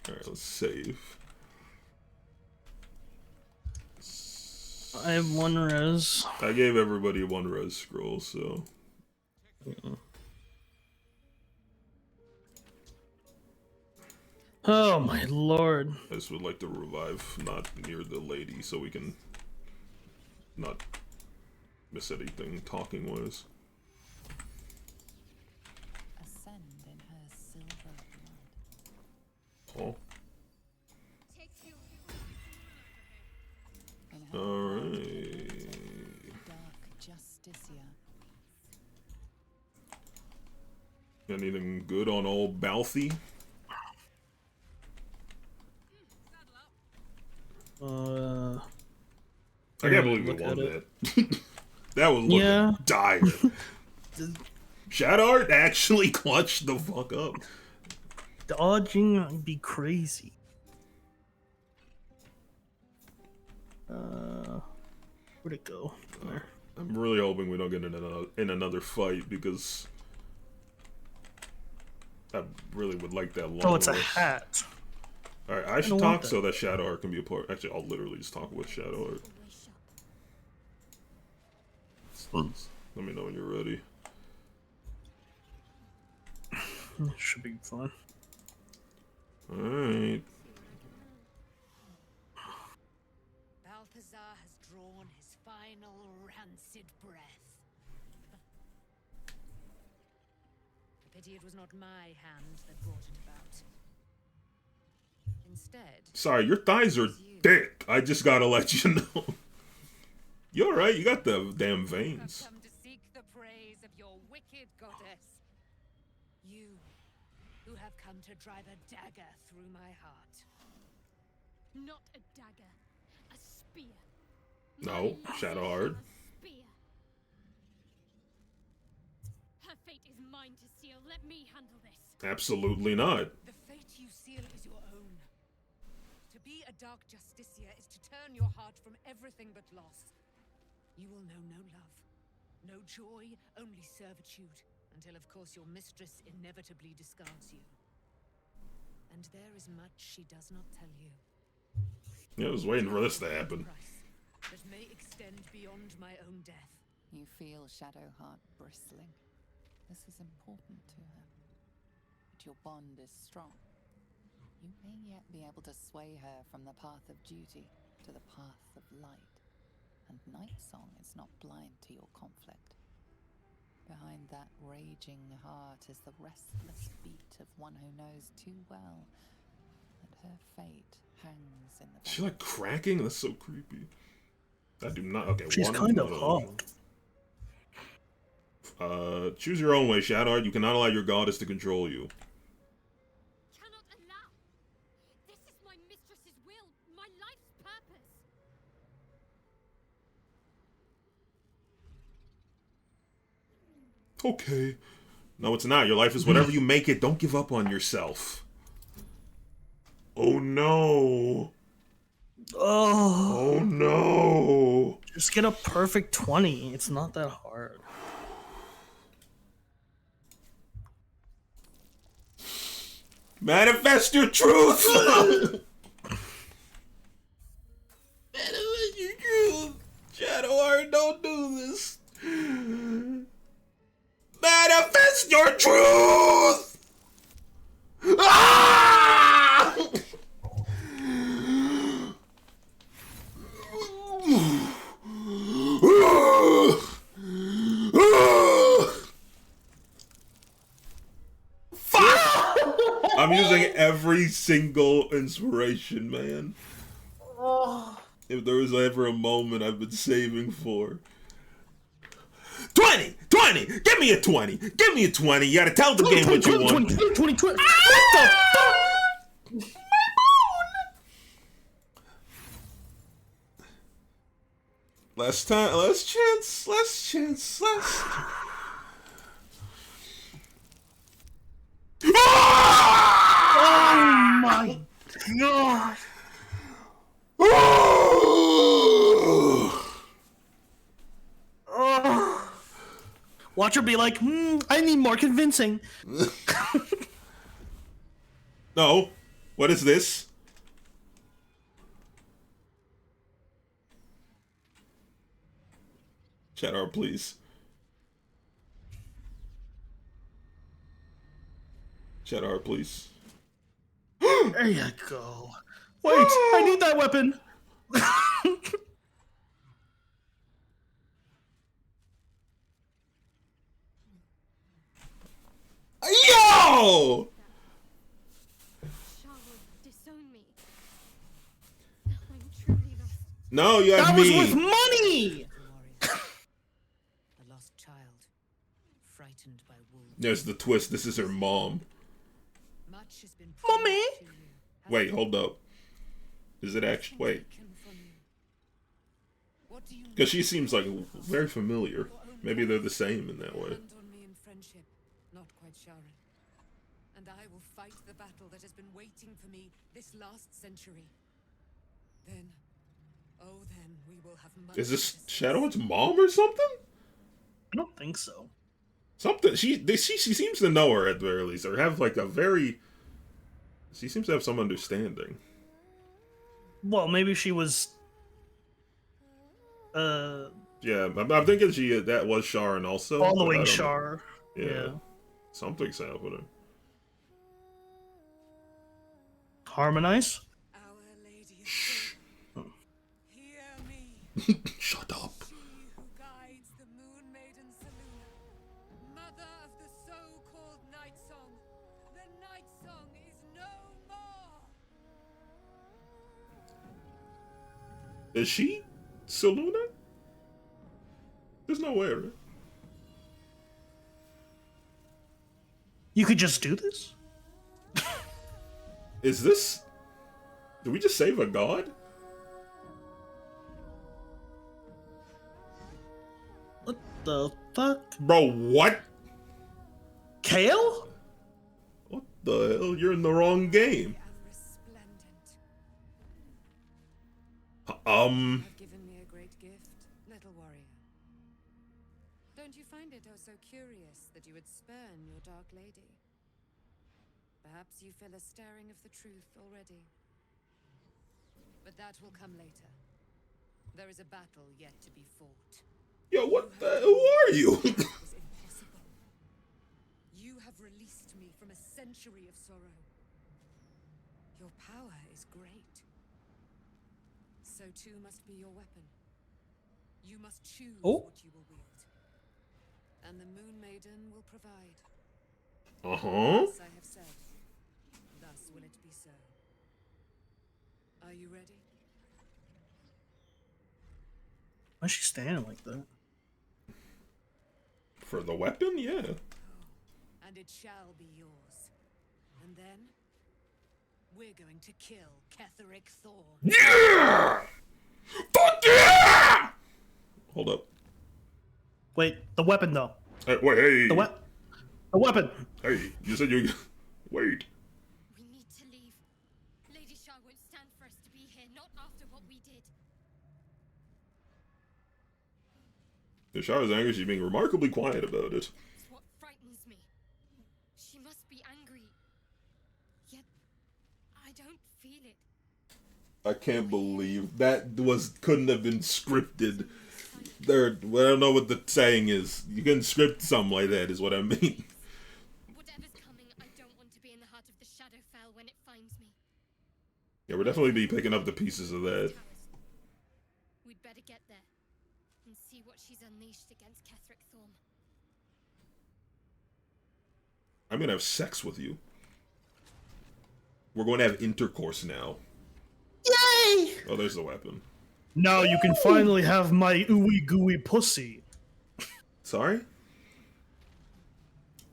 Alright, let's save. I have 1 res. I gave everybody 1 res scroll, so. Oh my lord. I just would like to revive not near the lady so we can not miss anything talking wise. Ascend in her silver blood. Oh. In her Alright. dark justicia. Anything good on old Balthy? I can't believe we won that. That was looking dire. Shadow Art actually clutched the fuck up. Dodging would be crazy. Where'd it go? There. I'm really hoping we don't get in another fight because I really would like that long Oh, it's a rest. hat. Alright, I should talk so that Shadow Art can be a part. Actually, I'll literally just talk with Shadow Art. Let me know when you're ready. Should be fun. Alright. Balthazar has drawn his final rancid breath. A pity it was not my hand that brought it about. Instead, Sorry, your thighs are thick. I just gotta let you know. You alright? You got the damn you have veins. come to seek the praise of your wicked goddess. You, who have come to drive a dagger through my heart. Not a dagger, a spear. No, My Shadow lady Art. has a spear. Her fate is mine to seal. Let me handle this. Absolutely not. The fate you seal is your own. To be a Dark Justicia is to turn your heart from everything but loss. You will know no love, no joy, only servitude, until of course your mistress inevitably discards you. And there is much she does not tell you. Yeah, I was waiting for this to happen. That may extend beyond my own death. You feel Shadowheart bristling. This is important to her. But your bond is strong. You may yet be able to sway her from the path of duty to the path of light. And Nightsong is not blind to your conflict. Behind that raging heart is the restless beat of one who knows too well that her fate hangs in the Is she like cracking? That's so creepy. I do not. Okay, She's kind of hot. Choose your own way, Shadowheart. You cannot allow your goddess to control you. Cannot allow. This is my mistress's will, my life's purpose. Okay. No, it's not. Your life is whatever you make it. Don't give up on yourself. Oh no. Oh. Oh no. Just get a perfect 20. It's not that hard. Manifest your truth! Manifest your truth! Shadowheart, don't do this. Manifest your truth! Ah! I'm using every single inspiration, man. If there was ever a moment I've been saving for. 20! 20! Give me a 20! Give me a 20! You gotta tell the game what you want. 20. What the fuck? Last time, last chance. Oh my god. Watch her be like, I need more convincing. No. What is this? Shadowheart, please. Shadowheart, please. There you go. Wait, I need that weapon. Yo! Shah will disown me. Now I'm truly lost. No, you have That was me. with money. A lost child, frightened by wolves. There's the twist. This is her mom. Much has been Mommy? promised to you. Wait, hold up. Is it actually? Wait. Taken from you. What do you Because she seems like very familiar. Maybe they're the same in that way. Hand on me in friendship, not quite Sharon. And I will fight the battle that has been waiting for me this last century. Then, oh then, we will have much Is this to discuss. Shadowheart's mom or something? I don't think so. Something. She seems to know her at the very least, or have like a very. She seems to have some understanding. Well, maybe she was. Yeah, I'm thinking that was Sharon also. but I Following don't know. Shar. Yeah. Yeah. Something's happening. Harmonize? Our Lady of Sin, hear me. Shut up. She who guides the Moon Maiden Selûne, mother of the so-called Night Song. The Night Song is no more. Is she Selûne? There's no way, right? You could just do this? Is this? Did we just save a god? What the fuck? Bro, what? Kale? What the hell? You're in the wrong game. Of resplendent. Have given me a great gift, little warrior. Don't you find it oh so curious that you would spurn your dark lady? Perhaps you feel a stirring of the truth already. But that will come later. There is a battle yet to be fought. Yo, what the? Who are you? It was impossible. You have released me from a century of sorrow. Your power is great. So too must be your weapon. You must choose Oh. what you will wield. And the Moon Maiden will provide. Uh-huh. As I have said, thus will it be so. Are you ready? Why is she standing like that? For the weapon, yeah. And it shall be yours. And then we're going to kill Ketheric Thorn. Yeah! Fuck yeah! Hold up. Wait, the weapon though. Hey, wait, hey. The weapon. Hey, you said you... Wait. We need to leave. Lady Shah won't stand for us to be here, not after what we did. The Shah is angry. She's being remarkably quiet about it. That's what frightens me. She must be angry. Yet, I don't feel it. I can't believe that couldn't have been scripted. I don't know what the saying is. You can script something like that, is what I mean. Whatever's coming, I don't want to be in the heart of the Shadowfell when it finds me. Yeah, we'll definitely be picking up the pieces of that. We'd better get there and see what she's unleashed against Ketheric Thorn. I'm gonna have sex with you. We're going to have intercourse now. Yay! Oh, there's the weapon. Now you can finally have my ooey gooey pussy. Sorry? That's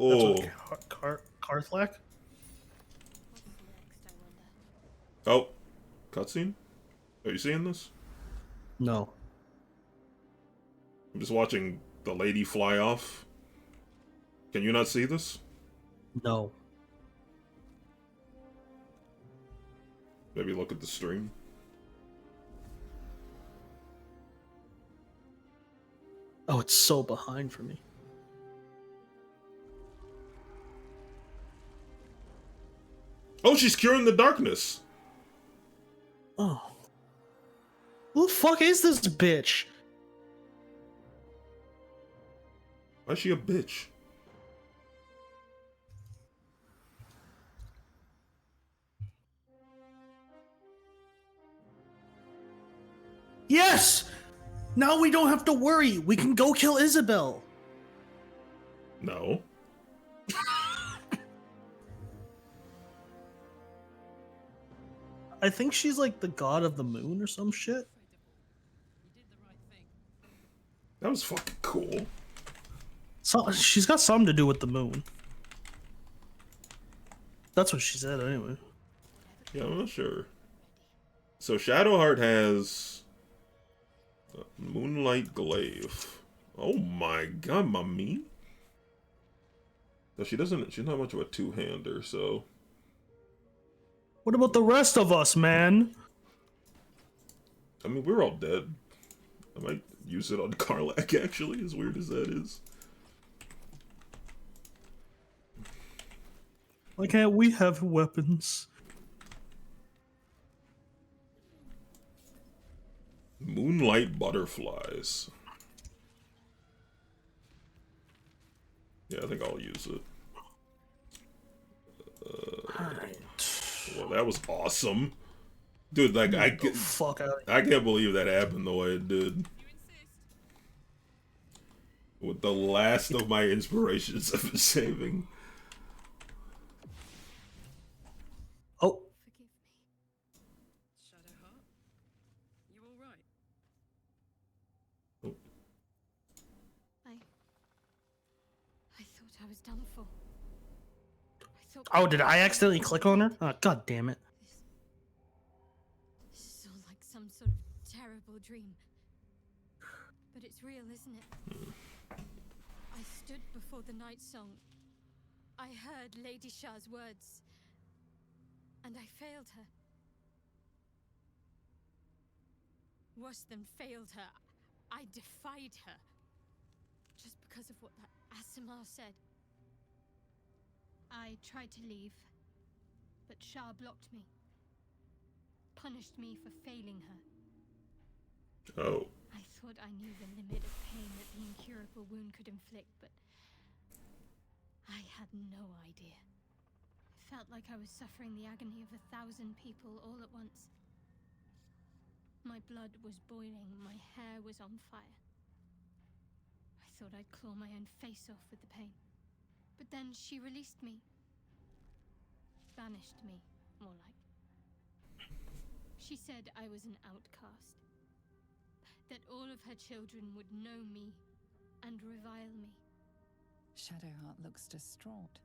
Oh. what Karthak? What's next, I wonder? Oh. Cutscene? Are you seeing this? No. I'm just watching the lady fly off. Can you not see this? No. Maybe look at the stream. Oh, it's so behind for me. Oh, she's curing the darkness. Oh. Who the fuck is this bitch? Why is she a bitch? Yes! Now we don't have to worry. We can go kill Isabel. No. I think she's like the god of the moon or some shit. That was fucking cool. So she's got something to do with the moon. That's what she said anyway. Yeah, I'm not sure. So Shadowheart has Moonlight Glaive. Oh my god, mommy. No, she's not much of a two-hander, so. What about the rest of us, man? I mean, we're all dead. I might use it on Karlak, actually, as weird as that is. Why can't we have weapons? Moonlight Butterflies. Yeah, I think I'll use it. Well, that was awesome. Dude, like, I can't believe that happened the way it did. With the last of my inspirations of saving. Oh. Forgive me. Shadowheart, you all right? I thought I was done for. I thought. Oh, did I accidentally click on her? Oh, god damn it. This is all like some sort of terrible dream. But it's real, isn't it? I stood before the night song. I heard Lady Shah's words. And I failed her. worse than failed her. I defied her. Just because of what that Asimar said. I tried to leave, but Shah blocked me. Punished me for failing her. Oh. I thought I knew the limit of pain that the incurable wound could inflict, but I had no idea. It felt like I was suffering the agony of 1,000 people all at once. My blood was boiling, my hair was on fire. I thought I'd claw my own face off with the pain. But then she released me. Banished me, more like. She said I was an outcast. That all of her children would know me and revile me. Shadowheart looks distraught,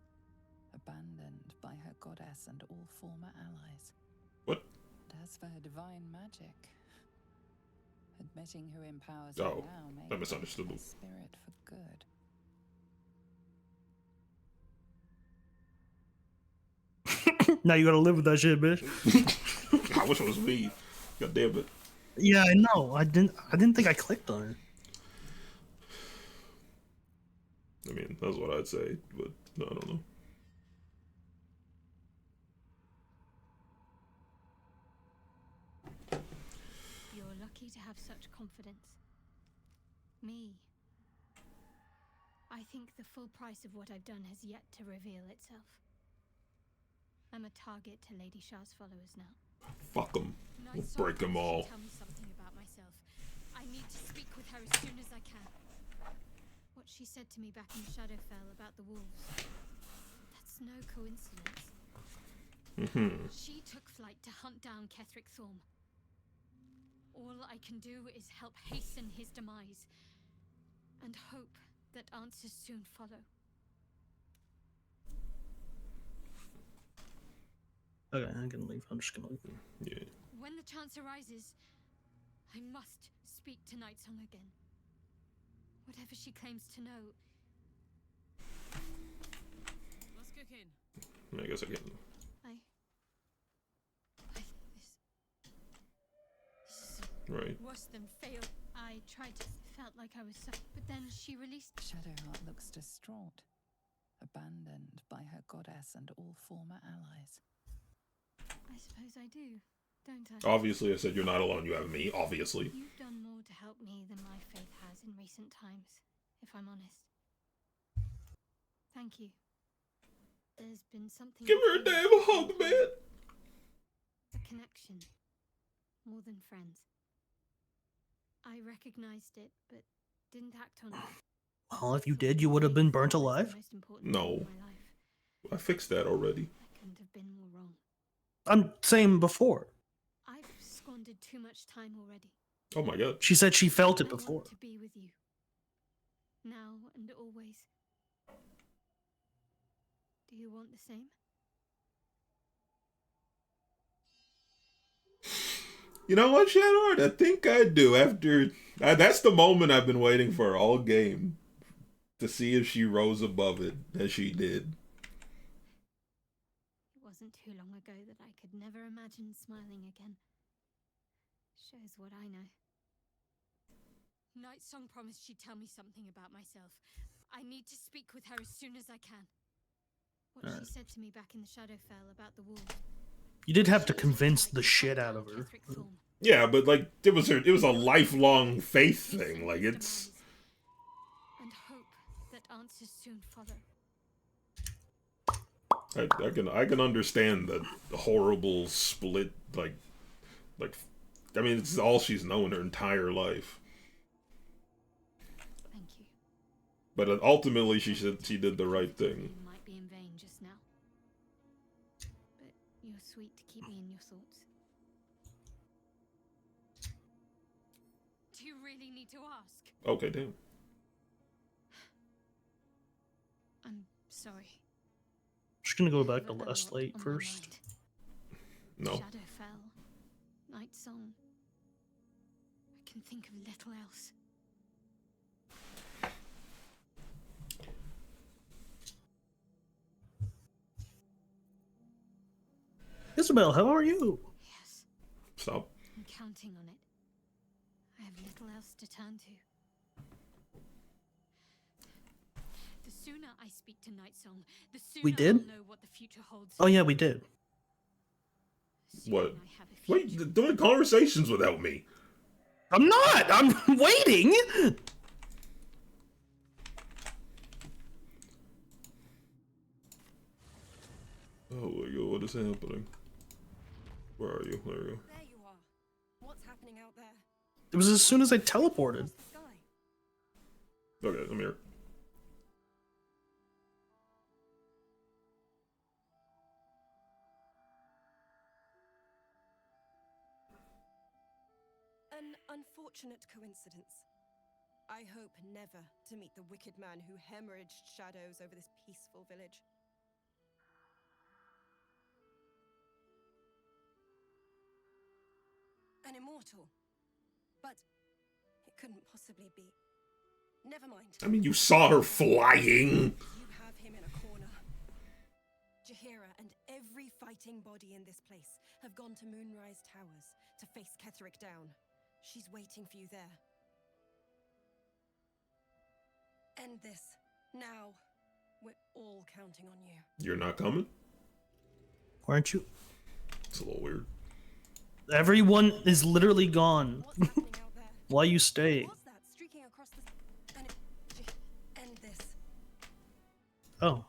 abandoned by her goddess and all former allies. What? And as for her divine magic, admitting who empowers Oh, her now may I misunderstood. her spirit for good. Now you gotta live with that shit, bitch. I wish it was me. God damn it. Yeah, I know. I didn't think I clicked on it. I mean, that's what I'd say, but I don't know. You're lucky to have such confidence. Me. I think the full price of what I've done has yet to reveal itself. I'm a target to Lady Shah's followers now. Fuck them. We'll Night break them all. Tell me something about myself. I need to speak with her as soon as I can. What she said to me back in Shadowfell about the wolves. That's no coincidence. She took flight to hunt down Ketheric Thorm. All I can do is help hasten his demise. And hope that answers soon follow. Okay, I can leave. I'm just gonna leave. Yeah. When the chance arises, I must speak to Nightsong again. Whatever she claims to know. What's cooking? I guess I can. I this is Right. worse than failed. I tried to felt like I was but then she released. Shadowheart looks distraught, abandoned by her goddess and all former allies. I suppose I do, don't I? Obviously, I said you're not alone. You have me, obviously. You've done more to help me than my faith has in recent times, if I'm honest. Thank you. There's been something. Give her a damn hug, man. A connection. More than friends. I recognized it, but didn't act on it. Well, if you did, you would have been burnt alive. No. I fixed that already. I couldn't have been more wrong. I'm saying before. I've squandered too much time already. Oh my god. She said she felt it I before. want to be with you. Now and always. Do you want the same? You know what, Shadowheart? I think I do. After that's the moment I've been waiting for all game, to see if she rose above it, as she did. It wasn't too long ago that I could never imagine smiling again. Shows what I know. Nightsong promised she'd tell me something about myself. I need to speak with her as soon as I can. What she said to me back in the Shadowfell about the wolves. You did have to convince the shit out of her. Yeah, but like it was a lifelong faith thing. Like it's. And hope that answers soon follow. I can understand the horrible split. Like I mean, it's all she's known her entire life. Thank you. But ultimately, she said she did the right thing. Might be in vain just now. But you're sweet to keep me in your thoughts. Do you really need to ask? Okay, damn. I'm sorry. Just gonna go back to Last Light first. No. Shadowfell, Nightsong. I can think of little else. Isabel, how are you? Yes, Stop. I'm counting on it. I have little else to turn to. The sooner I speak to Nightsong, the sooner We did? I'll know what the future holds. Oh yeah, we did. Assuming What? I have a future. Wait, doing conversations without me. I'm not. I'm waiting. Oh my god, what is happening? Where are you? There you go. There you are. What's happening out there? It was as soon as I teleported. Across the sky. Okay, I'm here. An unfortunate coincidence. I hope never to meet the wicked man who hemorrhaged shadows over this peaceful village. An immortal. But it couldn't possibly be. Never mind. I mean, you saw her flying! You have him in a corner. Jaheira and every fighting body in this place have gone to Moonrise Towers to face Ketherick down. She's waiting for you there. End this. Now. We're all counting on you. You're not coming? Aren't you? It's a little weird. Everyone is literally gone. What's happening out there? Why you stay? What's that streaking across the... End this. Oh,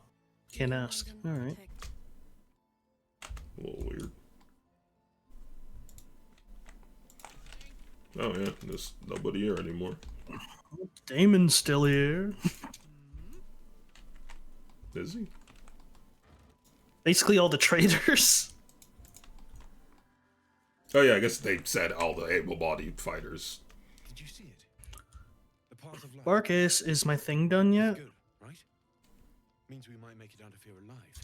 can't ask. All right. A little weird. Oh yeah, there's nobody here anymore. Damon's still here. Is he? Basically all the traitors. Oh yeah, I guess they said all the able-bodied fighters. Did you see it? The path of life. Marcus, is my thing done yet? Good, right? Means we might make it out of here alive.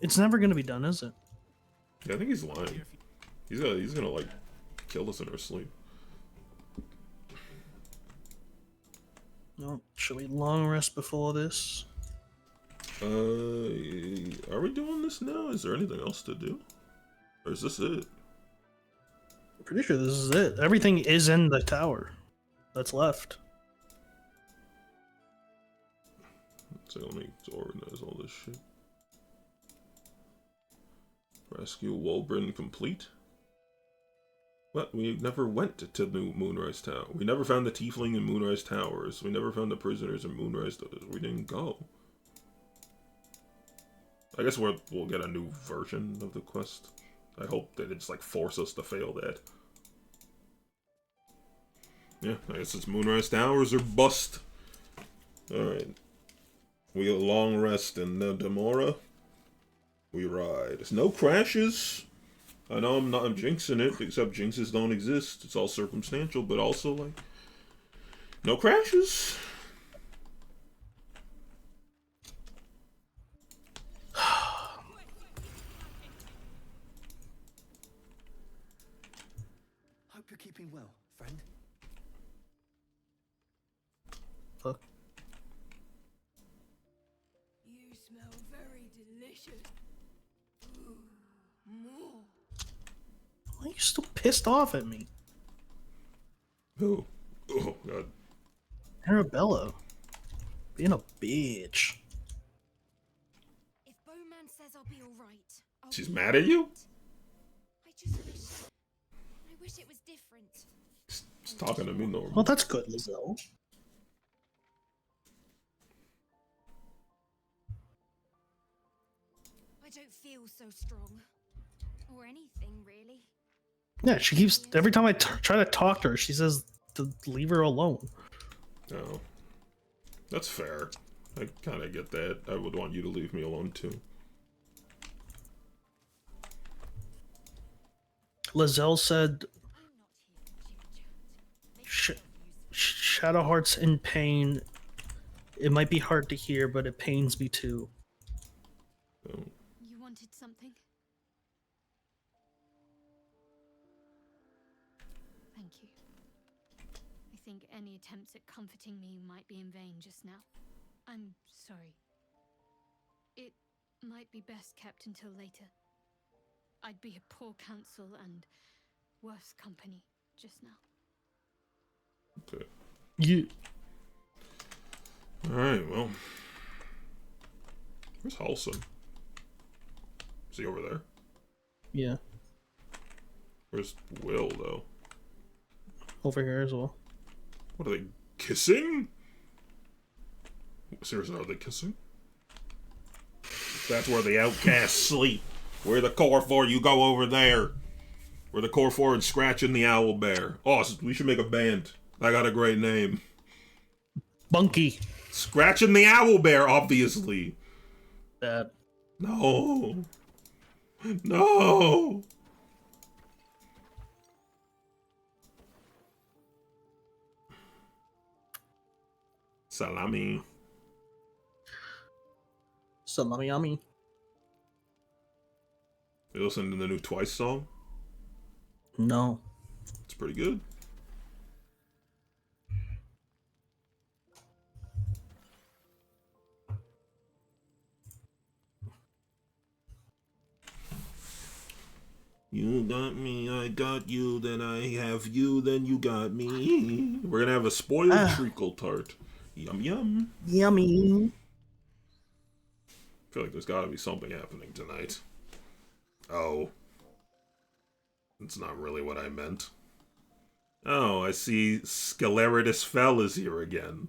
It's never gonna be done, is it? Yeah, I think he's lying. He's gonna like kill us in our sleep. No, should we long rest before this? Are we doing this now? Is there anything else to do? Or is this it? I'm pretty sure this is it. Everything is in the tower that's left. So let me organize all this shit. Rescue Wolbrin complete? What? We never went to New Moonrise Tower. We never found the Tiefling in Moonrise Towers. We never found the prisoners in Moonrise Towers. We didn't go. I guess we'll get a new version of the quest. I hope that it's like force us to fail that. Yeah, I guess it's Moonrise Towers or bust. Alright. We long rest in the Demora. We ride. There's no crashes. I know I'm jinxing it, except jinxes don't exist. It's all circumstantial, but also like no crashes. Hope you're keeping well, friend. Fuck. You smell very delicious. Ooh, more. Why are you still pissed off at me? Oh, oh god. Arabella. Being a bitch. If Bowman says I'll be alright, She's mad at you? I just wish it was different. She's talking to me normal. Well, that's good, Lizelle. I don't feel so strong. Or anything, really. Yeah, she keeps every time I try to talk to her, she says to leave her alone. Oh. That's fair. I kind of get that. I would want you to leave me alone too. Lizelle said I'm not here to chit-chat. Shadowheart's in pain. It might be hard to hear, but it pains me too. Oh. You wanted something? Thank you. I think any attempts at comforting me might be in vain just now. I'm sorry. It might be best kept until later. I'd be a poor counsel, and worse company just now. Okay. You. Alright, well. Where's Halston? Is he over there? Yeah. Where's Will, though? Over here as well. What are they, kissing? Seriously, are they kissing? That's where the outcasts sleep. Where the core for, you go over there. Where the core for and scratching the owl bear. Oh, we should make a band. I got a great name. Bunky. Scratching the owl bear, obviously. Bad. No. No. Salami. Salami yummy. You listen to the new Twice song? No. It's pretty good. You got me, I got you, then I have you, then you got me. We're gonna have a spoiled treacle tart. Yum yum. Yummy. I feel like there's gotta be something happening tonight. Oh. That's not really what I meant. Oh, I see Scaleritus Fell is here again.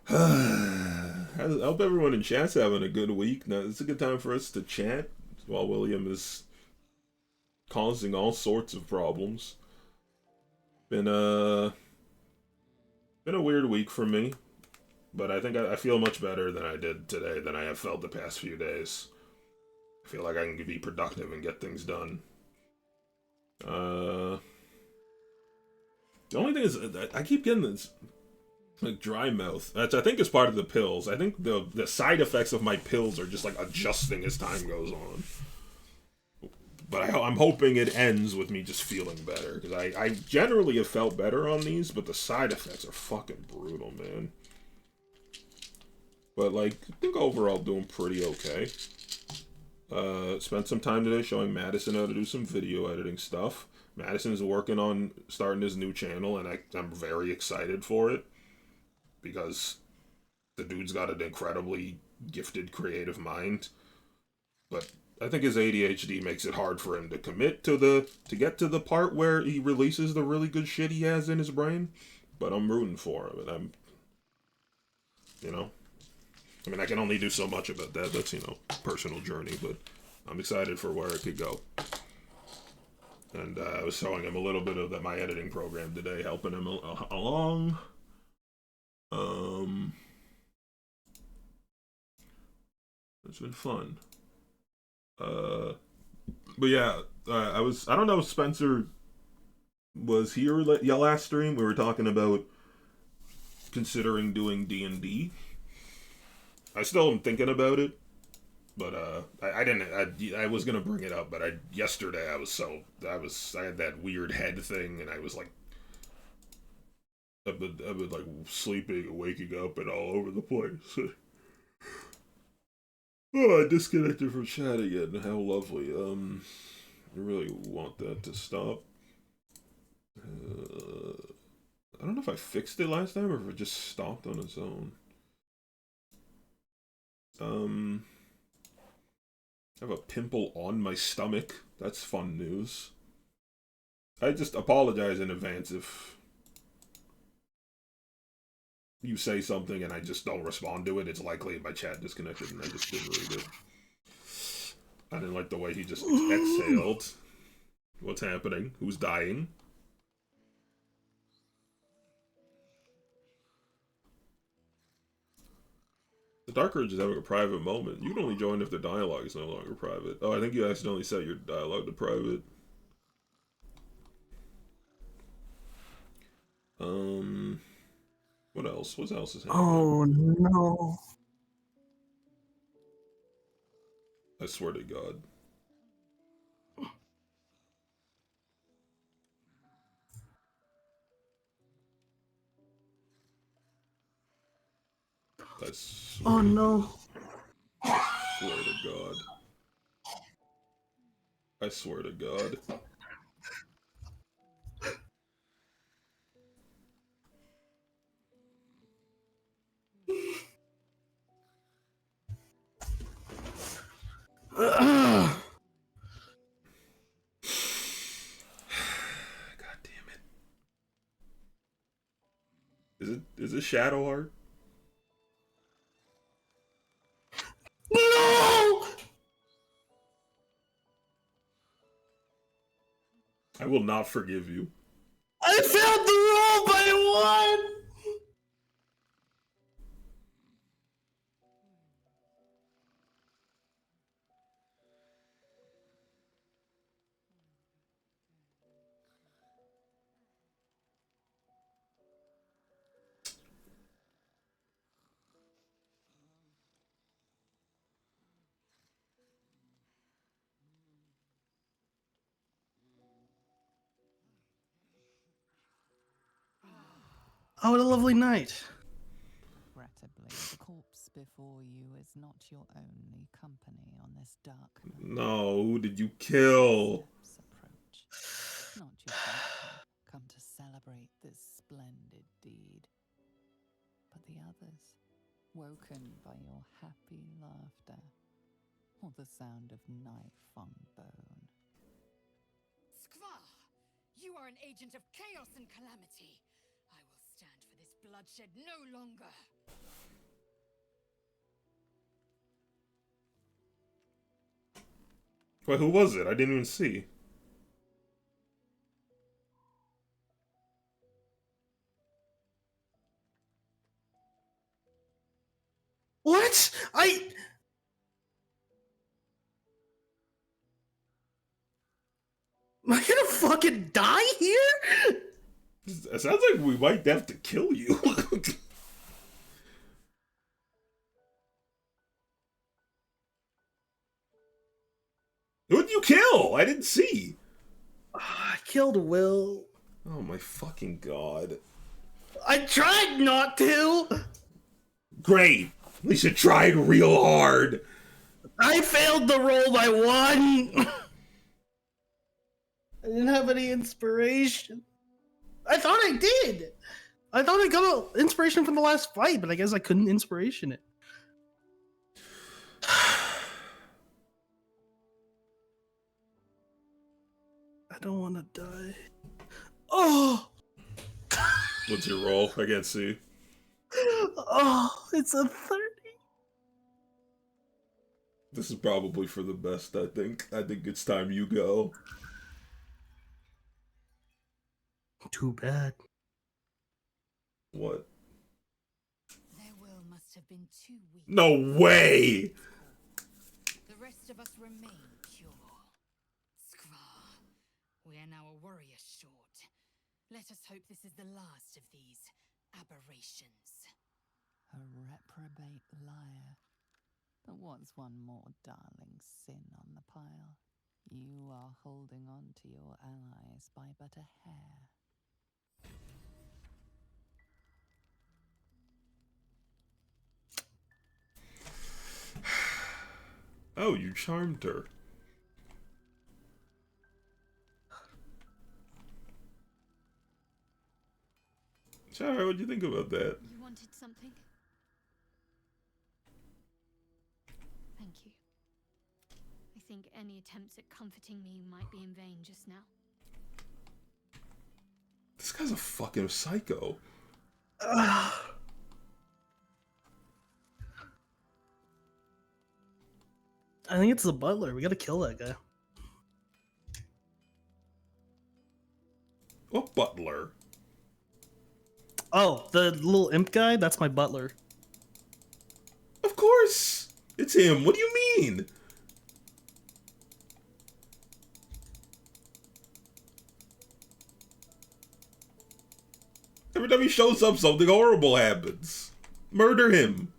I hope everyone in chat's having a good week. Now, it's a good time for us to chat while William is causing all sorts of problems. Been a weird week for me, but I think I feel much better than I did today than I have felt the past few days. I feel like I can be productive and get things done. The only thing is, I keep getting this like dry mouth, which I think is part of the pills. I think the side effects of my pills are just like adjusting as time goes on. But I'm hoping it ends with me just feeling better, because I generally have felt better on these, but the side effects are fucking brutal, man. But like, I think overall doing pretty okay. Spent some time today showing Madison how to do some video editing stuff. Madison's working on starting his new channel, and I'm very excited for it, because the dude's got an incredibly gifted creative mind. But I think his ADHD makes it hard for him to commit to get to the part where he releases the really good shit he has in his brain. But I'm rooting for him, and I'm, I mean, I can only do so much about that. That's, personal journey, but I'm excited for where it could go. And I was showing him a little bit of my editing program today, helping him along. It's been fun. But yeah, I don't know if Spencer was here last stream. We were talking about considering doing D&D. I still am thinking about it, but I was gonna bring it up, but yesterday I had that weird head thing, and I was like, I've been like sleeping and waking up and all over the place. Oh, I disconnected from chat again. How lovely. I really want that to stop. I don't know if I fixed it last time or if it just stopped on its own. I have a pimple on my stomach. That's fun news. I just apologize in advance if you say something and I just don't respond to it. It's likely my chat disconnected and I just didn't read it. I didn't like the way he just exhaled. What's happening? Who's dying? The Dark Urge is having a private moment. You can only join if the dialogue is no longer private. Oh, I think you accidentally set your dialogue to private. What else? What else is happening? Oh no. I swear to God. I swear, Oh no. swear to God. I swear to God. Ugh. God damn it. Is it Shadowheart? No! I will not forgive you. I failed the roll by one! Oh, what a lovely night. Regrettably, the corpse before you is not your only company on this dark night. No, who did you kill? Steps approach. Not your father, come to celebrate this splendid deed, but the others, woken by your happy laughter or the sound of knife on bone. Skvar! You are an agent of chaos and calamity. I will stand for this bloodshed no longer. Wait, who was it? I didn't even see. What? Am I gonna fucking die here? It sounds like we might have to kill you. Who'd you kill? I didn't see. I killed Will. Oh my fucking God. I tried not to. Great. At least you tried real hard. I failed the roll by one. I didn't have any inspiration. I thought I did. I thought I got inspiration from the last fight, but I guess I couldn't inspiration it. I don't want to die. Oh! What's your roll? I can't see. Oh, it's a 30. This is probably for the best, I think. I think it's time you go. Too bad. What? Their will must have been too weak. No way! The rest of us remain pure. Skvar, we are now a warrior short. Let us hope this is the last of these aberrations. A reprobate liar. But what's one more darling sin on the pile? You are holding on to your allies by but a hair. Oh, you charmed her. Shara, what'd you think about that? You wanted something? Thank you. I think any attempts at comforting me might be in vain just now. This guy's a fucking psycho. I think it's the butler. We gotta kill that guy. What butler? Oh, the little imp guy? That's my butler. Of course! It's him. What do you mean? Every time he shows up, something horrible happens. Murder him.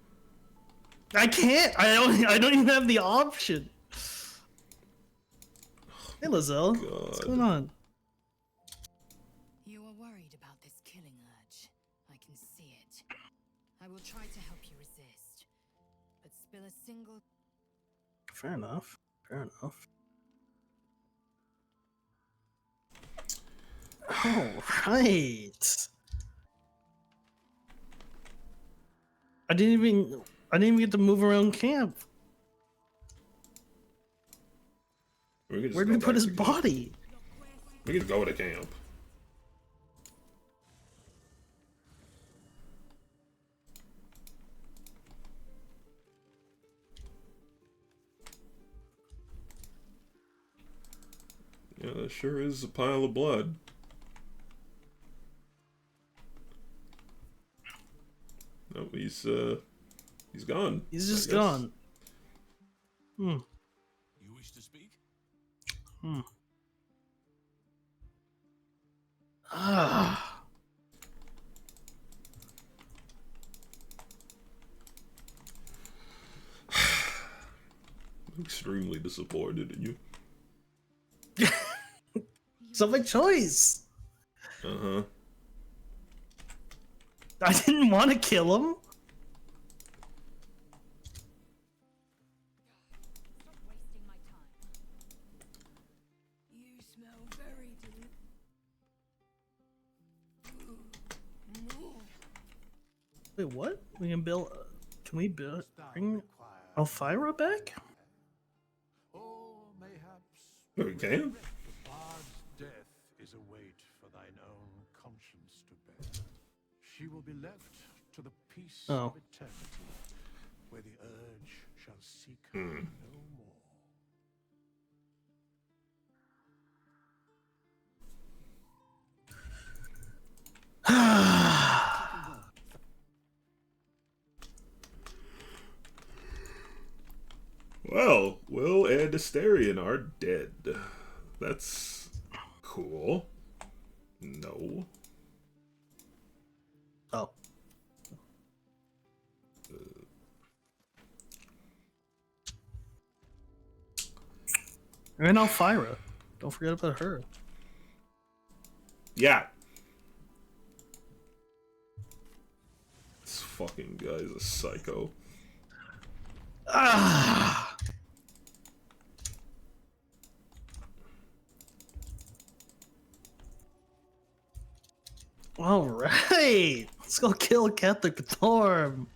I can't. I don't even have the option. Hey, Lizelle. What's going on? You are worried about this killing urge. I can see it. I will try to help you resist. spill a single. Fair enough. Fair enough. Oh, right. I didn't even get to move around camp. We could just Where go did we put back his to camp. body? We could go to camp. Yeah, that sure is a pile of blood. No, he's gone. He's just I guess. gone. You wish to speak? Ah. I'm extremely disappointed in you. It's not my choice. Uh-huh. I didn't want to kill him. Stop wasting my time. You smell very delicious. Wait, what? We can build. Can we build? Bring Elvira back? Or mayhaps We can. the bard's death is a weight for thine own conscience to bear. She will be left to the peace Oh. of eternity, where the urge shall seek her no more. Well, Will and Asterion are dead. That's cool. No. Oh. And Elvira. Don't forget about her. Yeah. This fucking guy's a psycho. Ah. All right. Let's go kill Catholic Storm.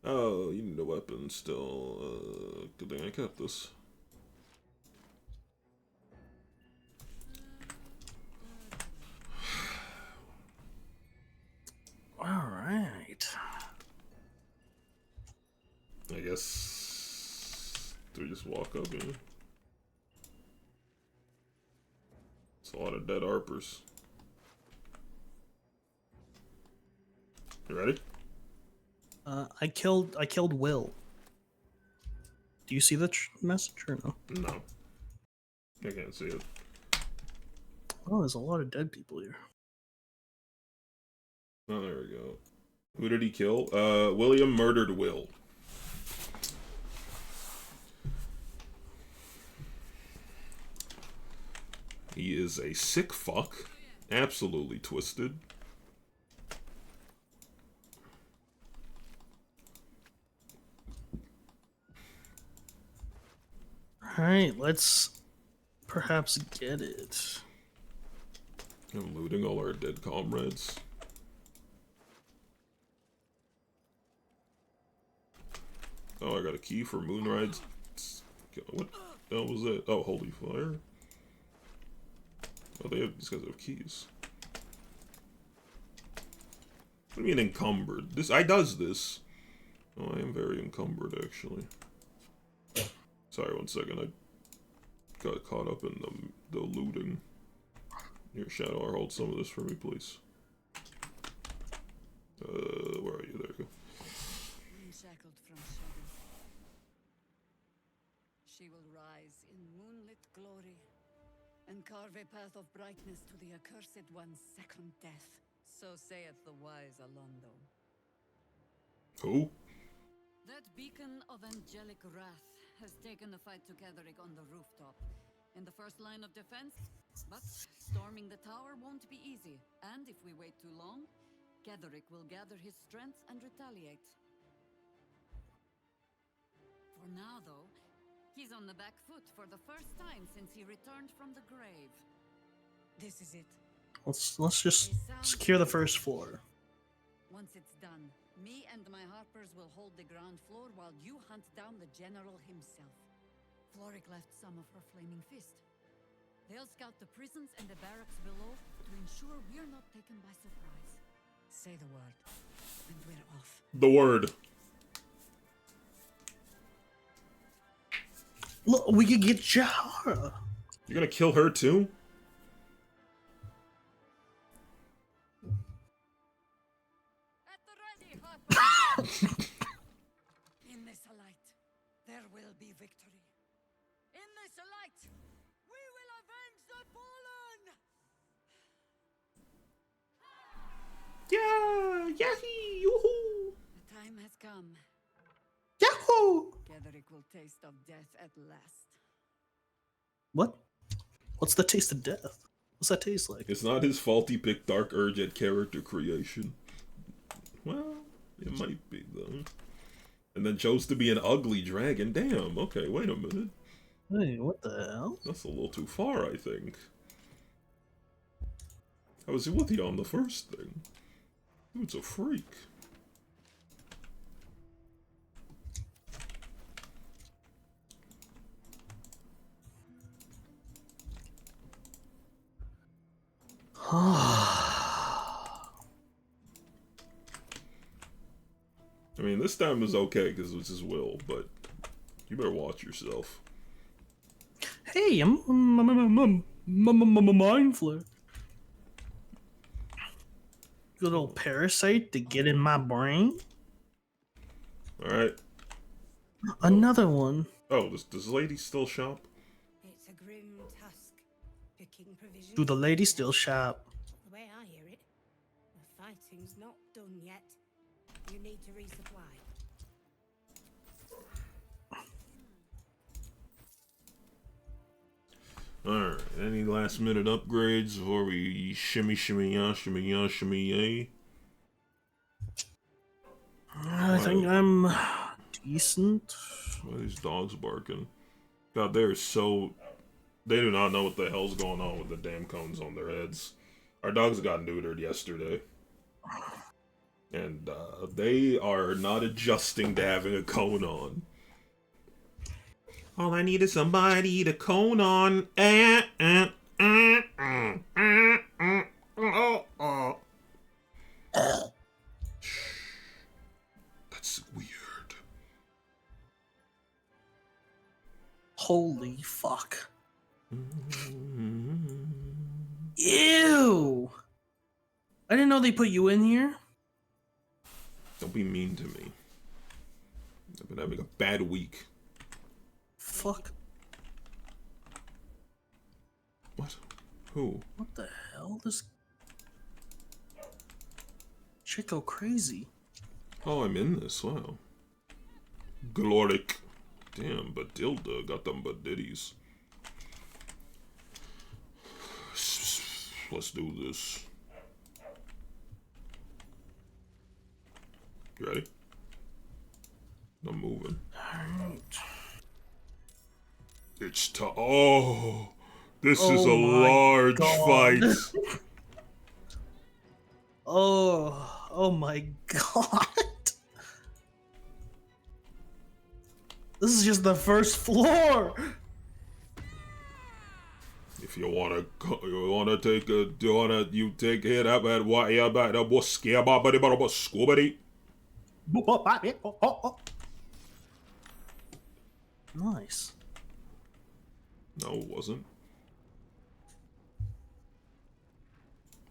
Oh, you need a weapon still. Good thing I kept this. All right. I guess do we just walk up here? It's a lot of dead Harpers. You ready? I killed Will. Do you see the message or no? No. I can't see it. Oh, there's a lot of dead people here. Oh, there we go. Who did he kill? William murdered Will. He is a sick fuck. Absolutely twisted. Alright, let's perhaps get it. I'm looting all our dead comrades. Oh, I got a key for Moonrise. What the hell was that? Oh, Holy Fire. Oh, these guys have keys. What do you mean encumbered? I does this. Oh, I am very encumbered, actually. Sorry, 1 second. I got caught up in the looting. Here, Shadow, hold some of this for me, please. Where are you? There you go. Unshackled from shadow. She will rise in moonlit glory and carve a path of brightness to the accursed one's second death. So saith the wise Alondo. Who? That beacon of angelic wrath has taken the fight to Ketherick on the rooftop, in the first line of defense. But storming the tower won't be easy, and if we wait too long, Ketherick will gather his strength and retaliate. For now, though, he's on the back foot for the first time since he returned from the grave. This is it. Let's just secure the first floor. Once it's done, me and my harpers will hold the ground floor while you hunt down the general himself. Floric left some of her flaming fist. They'll scout the prisons and the barracks below to ensure we're not taken by surprise. Say the word, and we're off. The word. Look, we could get Jahara. You're gonna kill her too? At the ready, harpers! In this light, there will be victory. In this light, we will avenge the fallen! Yeah! Yahee! Yoo-hoo! The time has come. Yahoo! Ketherick will taste of death at last. What? What's the taste of death? What's that taste like? It's not his fault he picked Dark Urge at character creation. Well, it might be, though. And then chose to be an ugly dragon. Damn, okay, wait a minute. Hey, what the hell? That's a little too far, I think. I was with you on the first thing. Dude's a freak. I mean, this time was okay because it was his will, but you better watch yourself. Hey, I'm mind flare. Good old parasite to get in my brain. Alright. Another one. Oh, does lady still shop? It's a grim task, picking provisions. Do the lady still shop? The way I hear it, the fighting's not done yet. You need to resupply. Alright, any last minute upgrades before we shimmy ya, shimmy yay? I think I'm decent. Why are these dogs barking? God, they're so... They do not know what the hell's going on with the damn cones on their heads. Our dogs got neutered yesterday. And they are not adjusting to having a cone on. All I need is somebody to cone on. That's weird. Holy fuck. Ew! I didn't know they put you in here. Don't be mean to me. I've been having a bad week. Fuck. What? Who? What the hell? This shit go crazy. Oh, I'm in this. Wow. Gloric. Damn, Badilda got them baditties. Let's do this. You ready? I'm moving. Alright. It's time. Oh, this is a large fight. Oh my god. This is just the first floor. If you wanna take a, you take it up at what you about a boss scare body scoobity. Nice. No, it wasn't.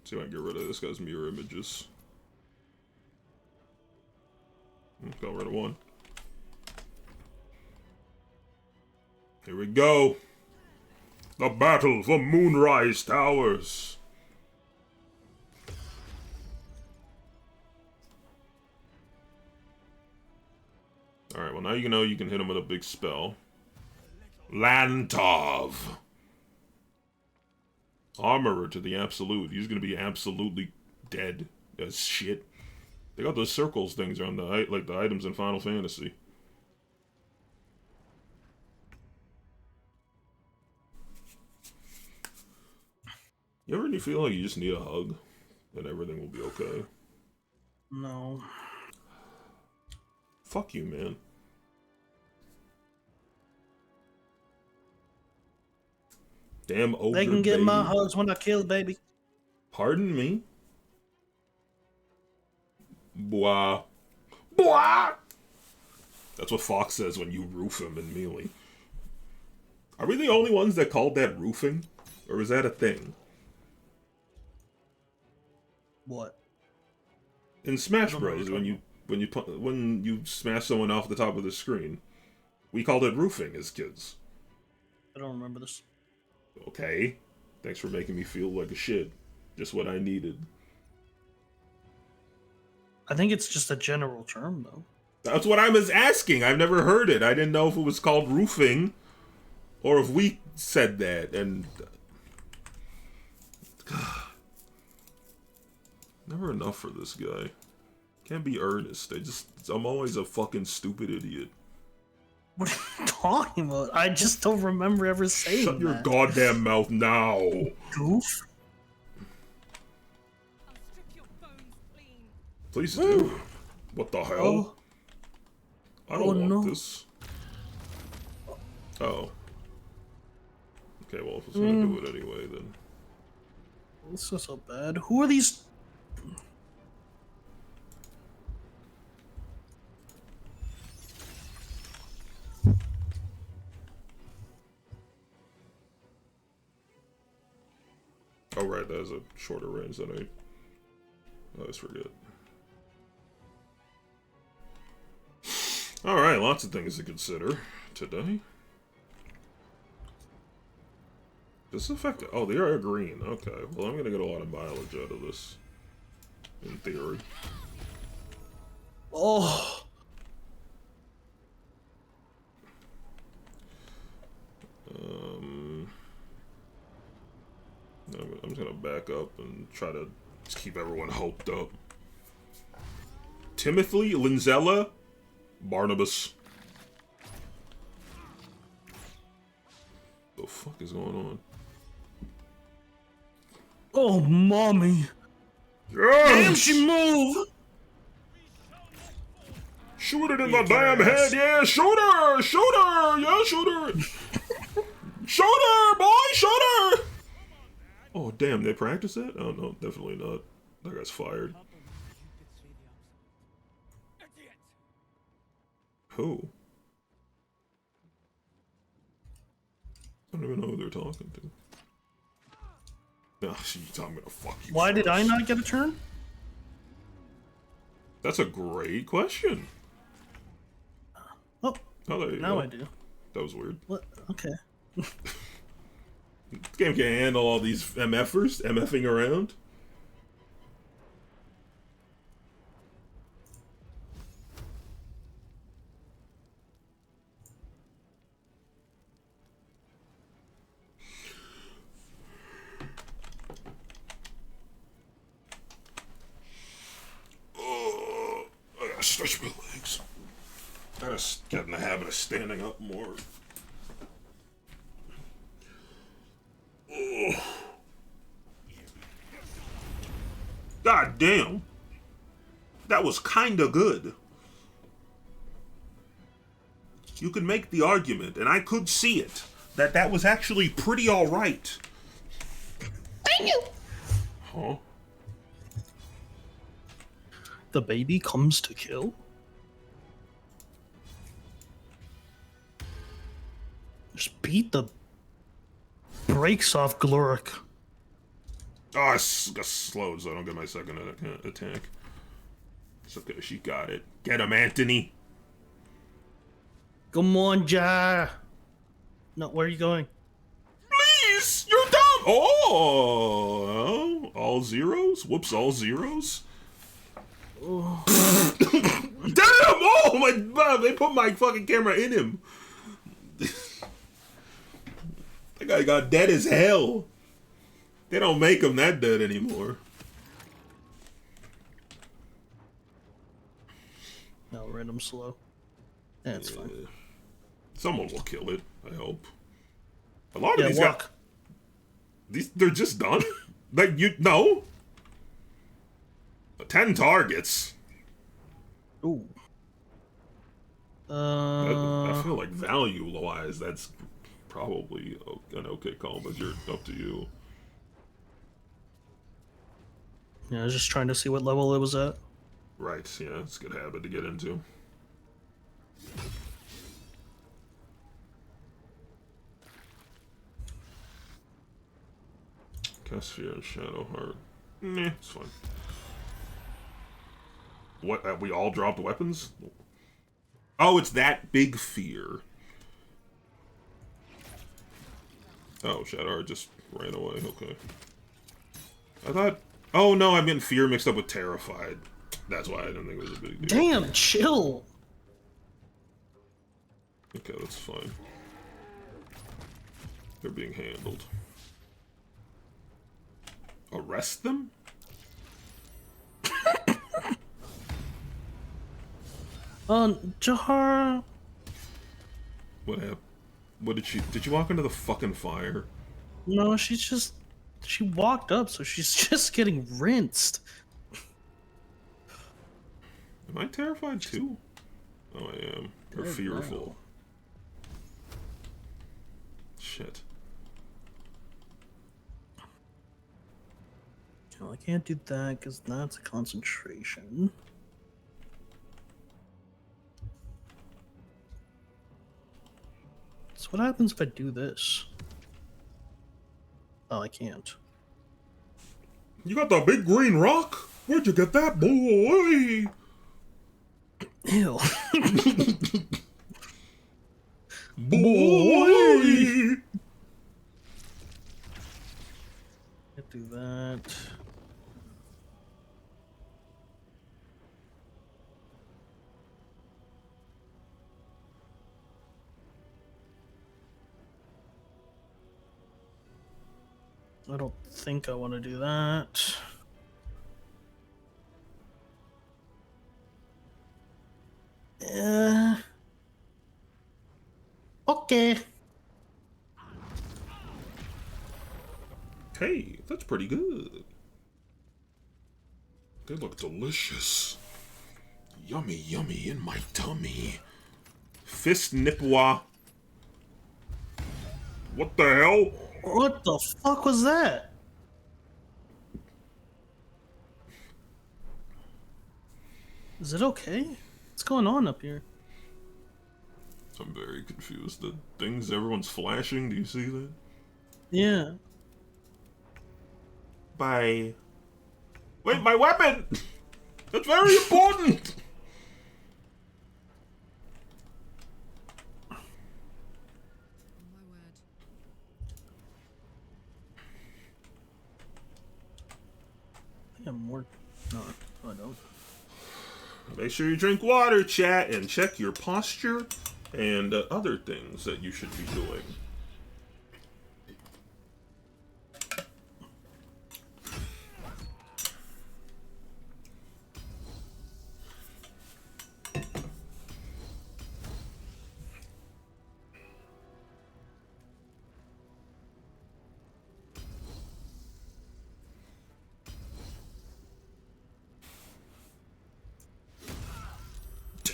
See if I can get rid of this guy's mirror images. Got rid of one. Here we go. The battle for Moonrise Towers. Alright, well now you know you can hit him with a big spell. Lantov. Armorer to the Absolute. He's gonna be absolutely dead as shit. They got those circles things around the items in Final Fantasy. You ever feel like you just need a hug and everything will be okay? No. Fuck you, man. Damn ogre They can get baby. my hugs when I kill baby. Pardon me? Blah. Blah! That's what Fox says when you roof him in Melee. Are we the only ones that called that roofing? Or is that a thing? What? In Smash Bros, when you smash someone off the top of the screen, we called it roofing as kids. I don't remember this. Okay. Thanks for making me feel like a shit. Just what I needed. I think it's just a general term, though. That's what I was asking. I've never heard it. I didn't know if it was called roofing or if we said that. And never enough for this guy. Can't be earnest. I'm always a fucking stupid idiot. What are you talking about? I just don't remember ever saying Shut your that. goddamn mouth now. Goof. Please do. What the hell? Oh. I don't want no. this. Oh. Okay, well, if it's gonna do it anyway, then. This is so bad. Who are these? Oh, right, that has a shorter range than I always forget. Alright, lots of things to consider today. Does this affect it? Oh, they are green. Okay, well, I'm gonna get a lot of mileage out of this. In theory. Oh. I'm just gonna back up and try to just keep everyone hoped up. Timothy, Linzella, Barnabas. The fuck is going on? Oh, mommy. Yes! Damn, she moved. Shoot it in the damn head, yeah! Shoot her! Shoot her! Yeah, shoot her! Shoot her, boy! Shoot her! Oh, damn, they practice that? Oh, no, definitely not. That guy's fired. Who? I don't even know who they're talking to. No, I'm gonna fuck you. Why did I first. not get a turn? That's a great question. Oh, there you now go. I do. That was weird. What? Okay. This game can't handle all these MFers, MFing around. Oh, I gotta stretch my legs. I gotta get in the habit of standing up more. Oh. God damn. That was kinda good. You could make the argument, and I could see it, that was actually pretty alright. Thank you. Huh? The baby comes to kill? Just beat the brakes off Gloric. Oh, I got slowed, so I don't get my second attack. It's okay, she got it. Get him, Anthony! Come on, Ja. No, where are you going? Please! You're dumb! Oh! All zeros? Whoops, all zeros? Oh. Damn! Oh my god! They put my fucking camera in him! guy got dead as hell. They don't make him that dead anymore. No, random slow. Yeah, it's fine. Someone will kill it, I hope. A lot of Yeah, these walk. they're just done? Like, no? 10 targets. Ooh. I feel like value-wise, that's probably an okay call, but you're up to you. Yeah, I was just trying to see what level it was at. Right, yeah, it's a good habit to get into. Cast Fear and Shadow Heart. Nah, it's fine. What, we all dropped weapons? Oh, it's that big fear. Oh, Shadow Heart just ran away, okay. I thought... Oh, no, I'm getting fear mixed up with terrified. That's why I didn't think it was a big deal. Damn, chill. Okay, that's fine. They're being handled. Arrest them? Jahar. What happened? What did you walk into the fucking fire? No, she walked up, so she's just getting rinsed. Am I terrified too? Oh, I am. Or fearful. Shit. No, I can't do that because that's a concentration. So what happens if I do this? Oh, I can't. You got the big green rock? Where'd you get that, boy? Ew. Boy! Can't do that. I don't think I want to do that. Okay. Hey, that's pretty good. They look delicious. Yummy, yummy in my tummy. Fist Nipwa. What the hell? What the fuck was that? Is it okay? What's going on up here? I'm very confused. The things everyone's flashing, do you see that? Yeah. Bye. Wait, my weapon! That's very important! I think I'm more... No, I don't. Make sure you drink water, chat, and check your posture and other things that you should be doing.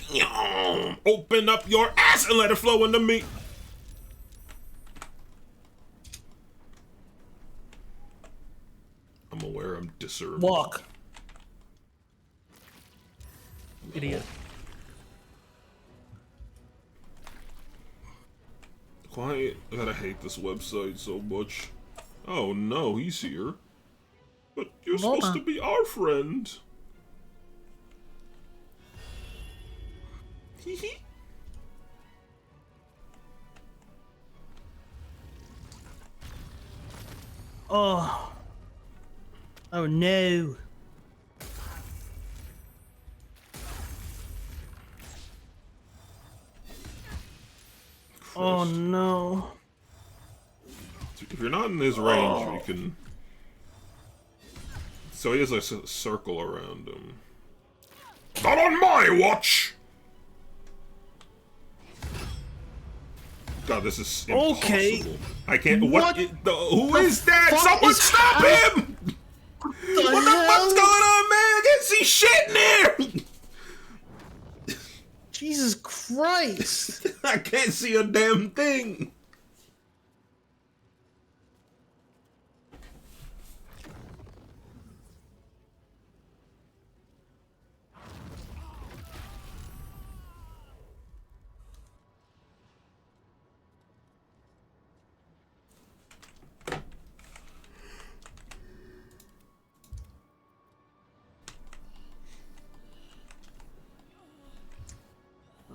Damn! Open up your ass and let it flow into me. I'm aware I'm disserved. Walk. Idiot. Why God, I hate this website so much. Oh no, he's here. But you're supposed to be our friend. Hee. Oh. Oh no. Oh no. if you're not in his range, you can. So he has a circle around him. Not on my watch. God, this is impossible. Okay. I can't. What? Who is that? Someone stop him! What the fuck's going on, man? I can't see shit in there! Jesus Christ! I can't see a damn thing!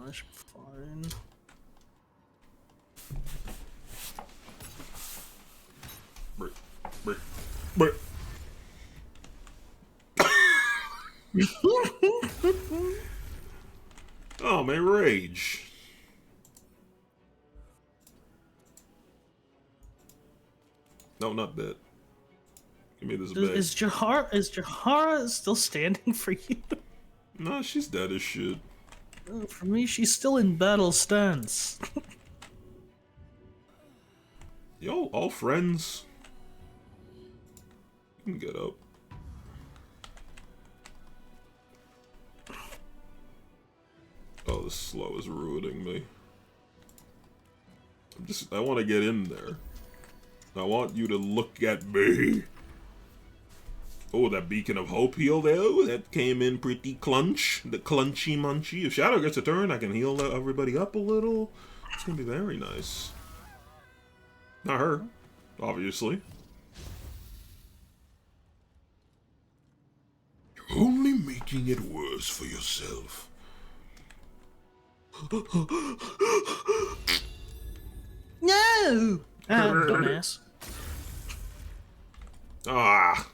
I should be fine. Oh, man, rage. No, not that. Give me this back. Is Jahara still standing for you? No, she's dead as shit. For me, she's still in battle stance. Yo, all friends. You can get up. Oh, this slow is ruining me. I want to get in there. I want you to look at me. Oh, that beacon of hope heal there. Oh, that came in pretty clunch. The clunchy munchy. If Shadow gets a turn, I can heal everybody up a little. It's gonna be very nice. Not her, obviously. You're only making it worse for yourself. No! Dumbass. Ah.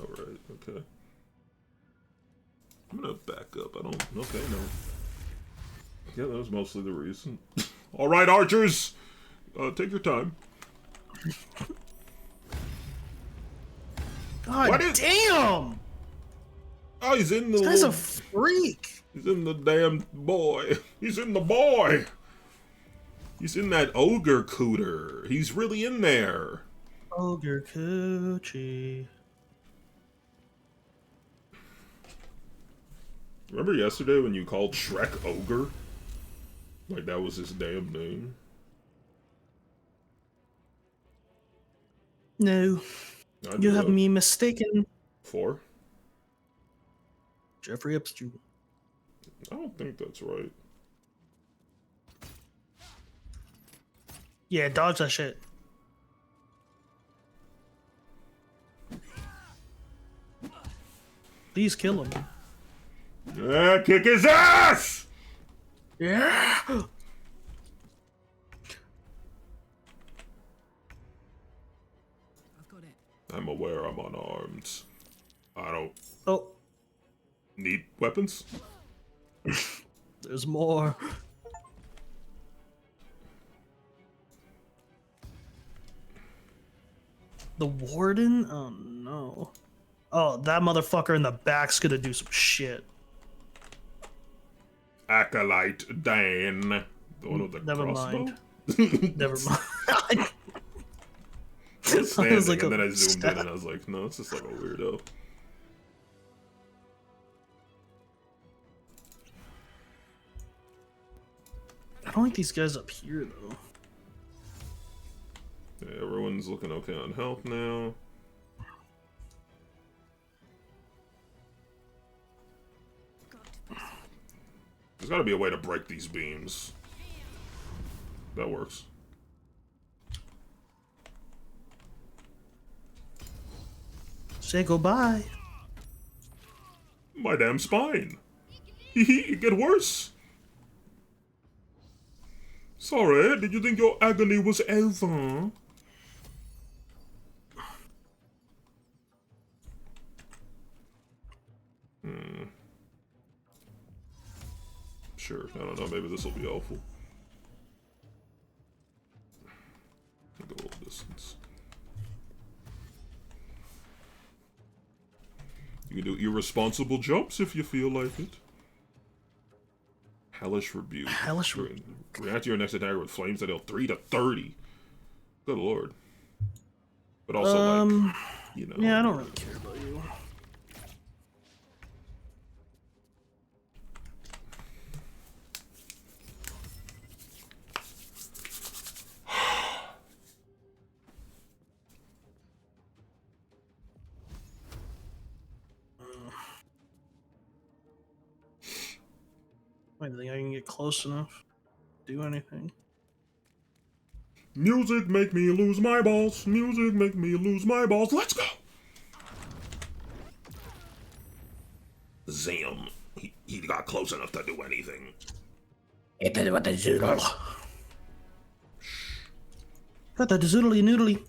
Alright, okay. I'm gonna back up. Okay, no. Yeah, that was mostly the reason. Alright, archers! Take your time. God damn! Oh, he's in the This guy's a freak! He's in the damn boy. He's in the boy! He's in that ogre cooter. He's really in there. Ogre coochie. Remember yesterday when you called Shrek Ogre? Like that was his damn name? No. You have me mistaken. For? Jeffrey Epstein. I don't think that's right. Yeah, dodge that shit. Please kill him. Yeah, kick his ass! Yeah! I've got it. I'm aware I'm unarmed. I don't Oh. need weapons. There's more. The warden? Oh no. Oh, that motherfucker in the back's gonna do some shit. Acolyte Dan. The one with the Never crossbow? mind. Never mind. I was standing, like and then I zoomed in and I was like, no, it's just like a weirdo. I don't like these guys up here though. Yeah, everyone's looking okay on health now. There's gotta be a way to break these beams. That works. Say goodbye. My damn spine. It get worse. Sorry, did you think your agony was over? Sure, I don't know, maybe this will be helpful. Go a little distance. You can do irresponsible jumps if you feel like it. Hellish Rebuke. Hellish Rebuke. React to your next attacker with flames that deal 3 to 30. Good lord. But also, like, you know. Yeah, I don't really care about you. I don't think I can get close enough to do anything. Music make me lose my balls. Music make me lose my balls. Let's go. Zam. He got close enough to do anything. Got the zoodly noodly.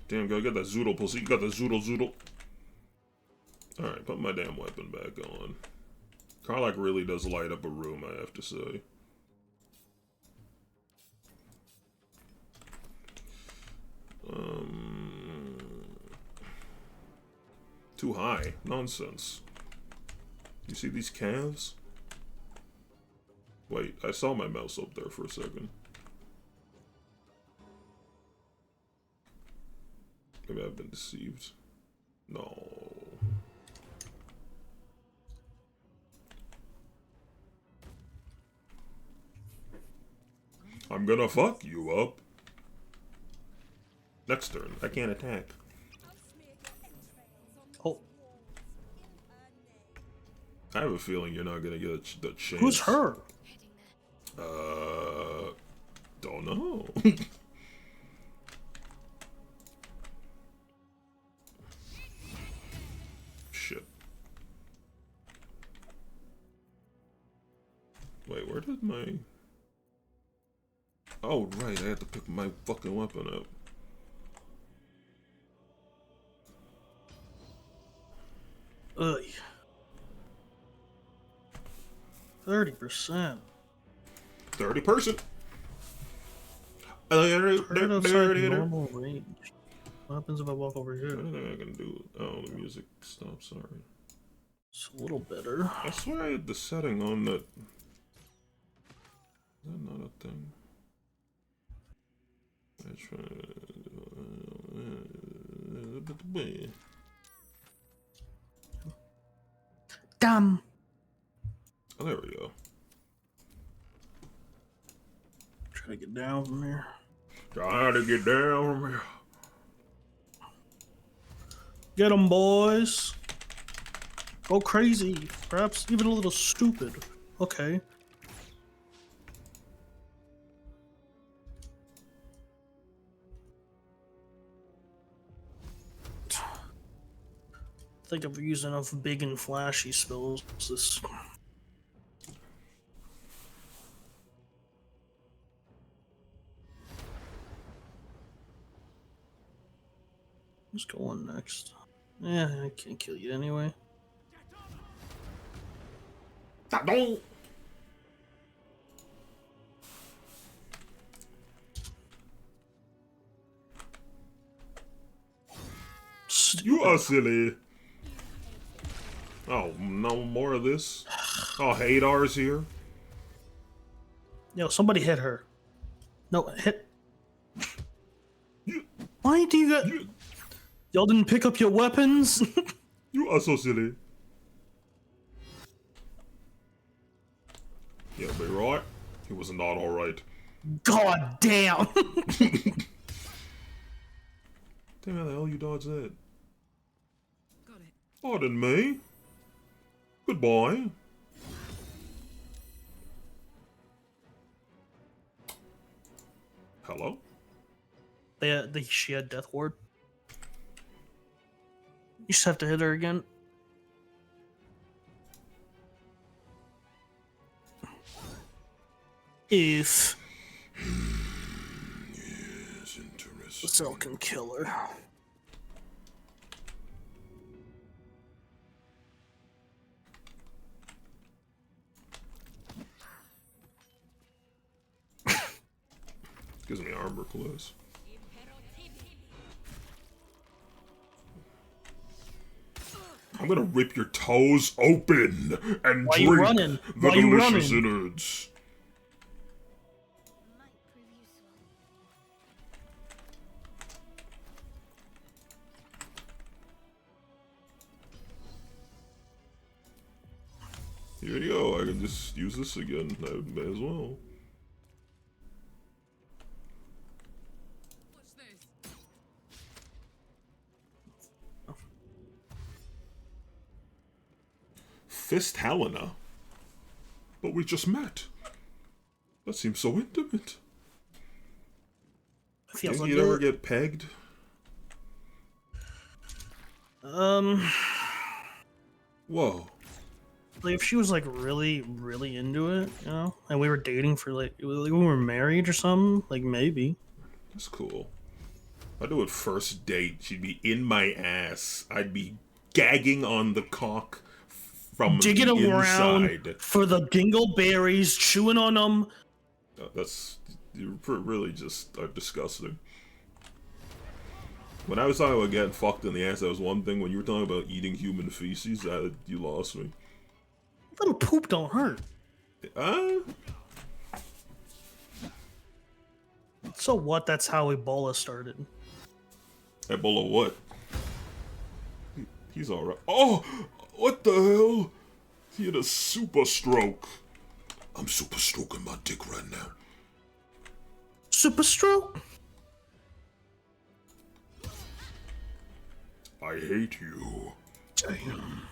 Damn, go get that zoodle, pussy. You got the zoodle. Alright, put my damn weapon back on. Karlach really does light up a room, I have to say. Too high. Nonsense. You see these calves? Wait, I saw my mouse up there for a second. Maybe I've been deceived. No. I'm gonna fuck you up. Next turn, I can't attack. Oh. I have a feeling you're not gonna get the chance. Who's her? Don't know. Shit. Wait, where did my... Oh, right, I had to pick my fucking weapon up. Ugh. 30%. 30%. Turn outside normal range. What happens if I walk over here? I don't think I can do it. Oh, the music stopped, sorry. It's a little better. I swear I had the setting on that. Is that not a thing? I try. Damn. Oh, there we go. Try to get down from here. Try to get down from here. Get them, boys. Go crazy. Perhaps even a little stupid. Okay. I think I've used enough big and flashy spells. This. Who's going next? Yeah, I can't kill you anyway. Don't. You are silly. Oh, no more of this. Oh, Hadar's here. Yo, somebody hit her. No, hit. Why do you got... Y'all didn't pick up your weapons? You are so silly. Yeah, be right. He was not alright. God damn! Damn, how the hell you dodged that? Got it. Pardon me. Goodbye. Hello? She had Death Ward. You just have to hit her again. If Yes, interesting. Cell can kill her. Gives me armor class. I'm gonna rip your toes open and Why you drink running? the Why you delicious running? innards. Might prove useful. Here you go. I can just use this again. I may as well. What's this? Fist Helena? But we just met. That seems so intimate. Feels Think like you'd ever it. get pegged? Whoa. Like if she was like really, really into it, you know, and we were dating for like we were married or something, like maybe. That's cool. I'd do it first date. She'd be in my ass. I'd be gagging on the cock from Digging the around inside. for the dingleberries, chewing on them. That's you really just are disgusting. When I was talking about getting fucked in the ass, that was one thing. When you were talking about eating human feces, you lost me. Little poop don't hurt. So what? That's how Ebola started. Ebola what? He's alright. Oh! What the hell? He had a super stroke. I'm super stroking my dick right now. Super stroke? I hate you. Damn.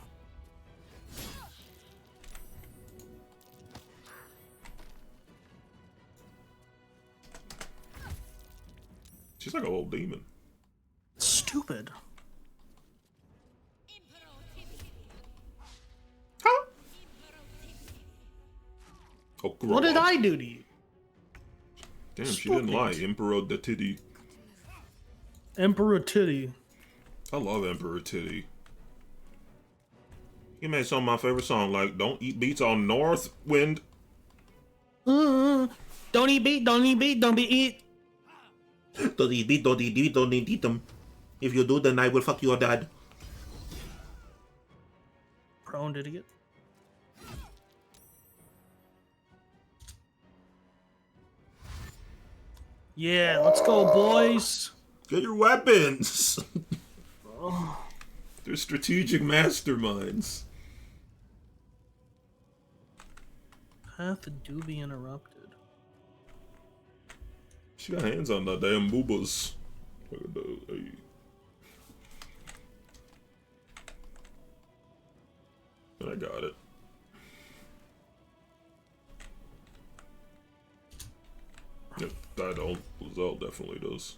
She's like a little demon. Stupid. Huh? Oh, grow What did up. I do to you? Damn, she didn't lie. Emperor the Titty. Emperor Titty. I love Emperor Titty. He made some of my favorite songs, like Don't Eat Beats on North Wind. Don't eat beat, don't eat beat, don't be eat. Don't eat beat, don't eat beat, don't eat them. If you do, then I will fuck your dad. Prone idiot. Yeah, let's go, boys. Get your weapons. They're strategic masterminds. Path do be interrupted. She got hands on the damn boobas. Look at those. Hey. I got it. Yep, I don't. Lizelle definitely does.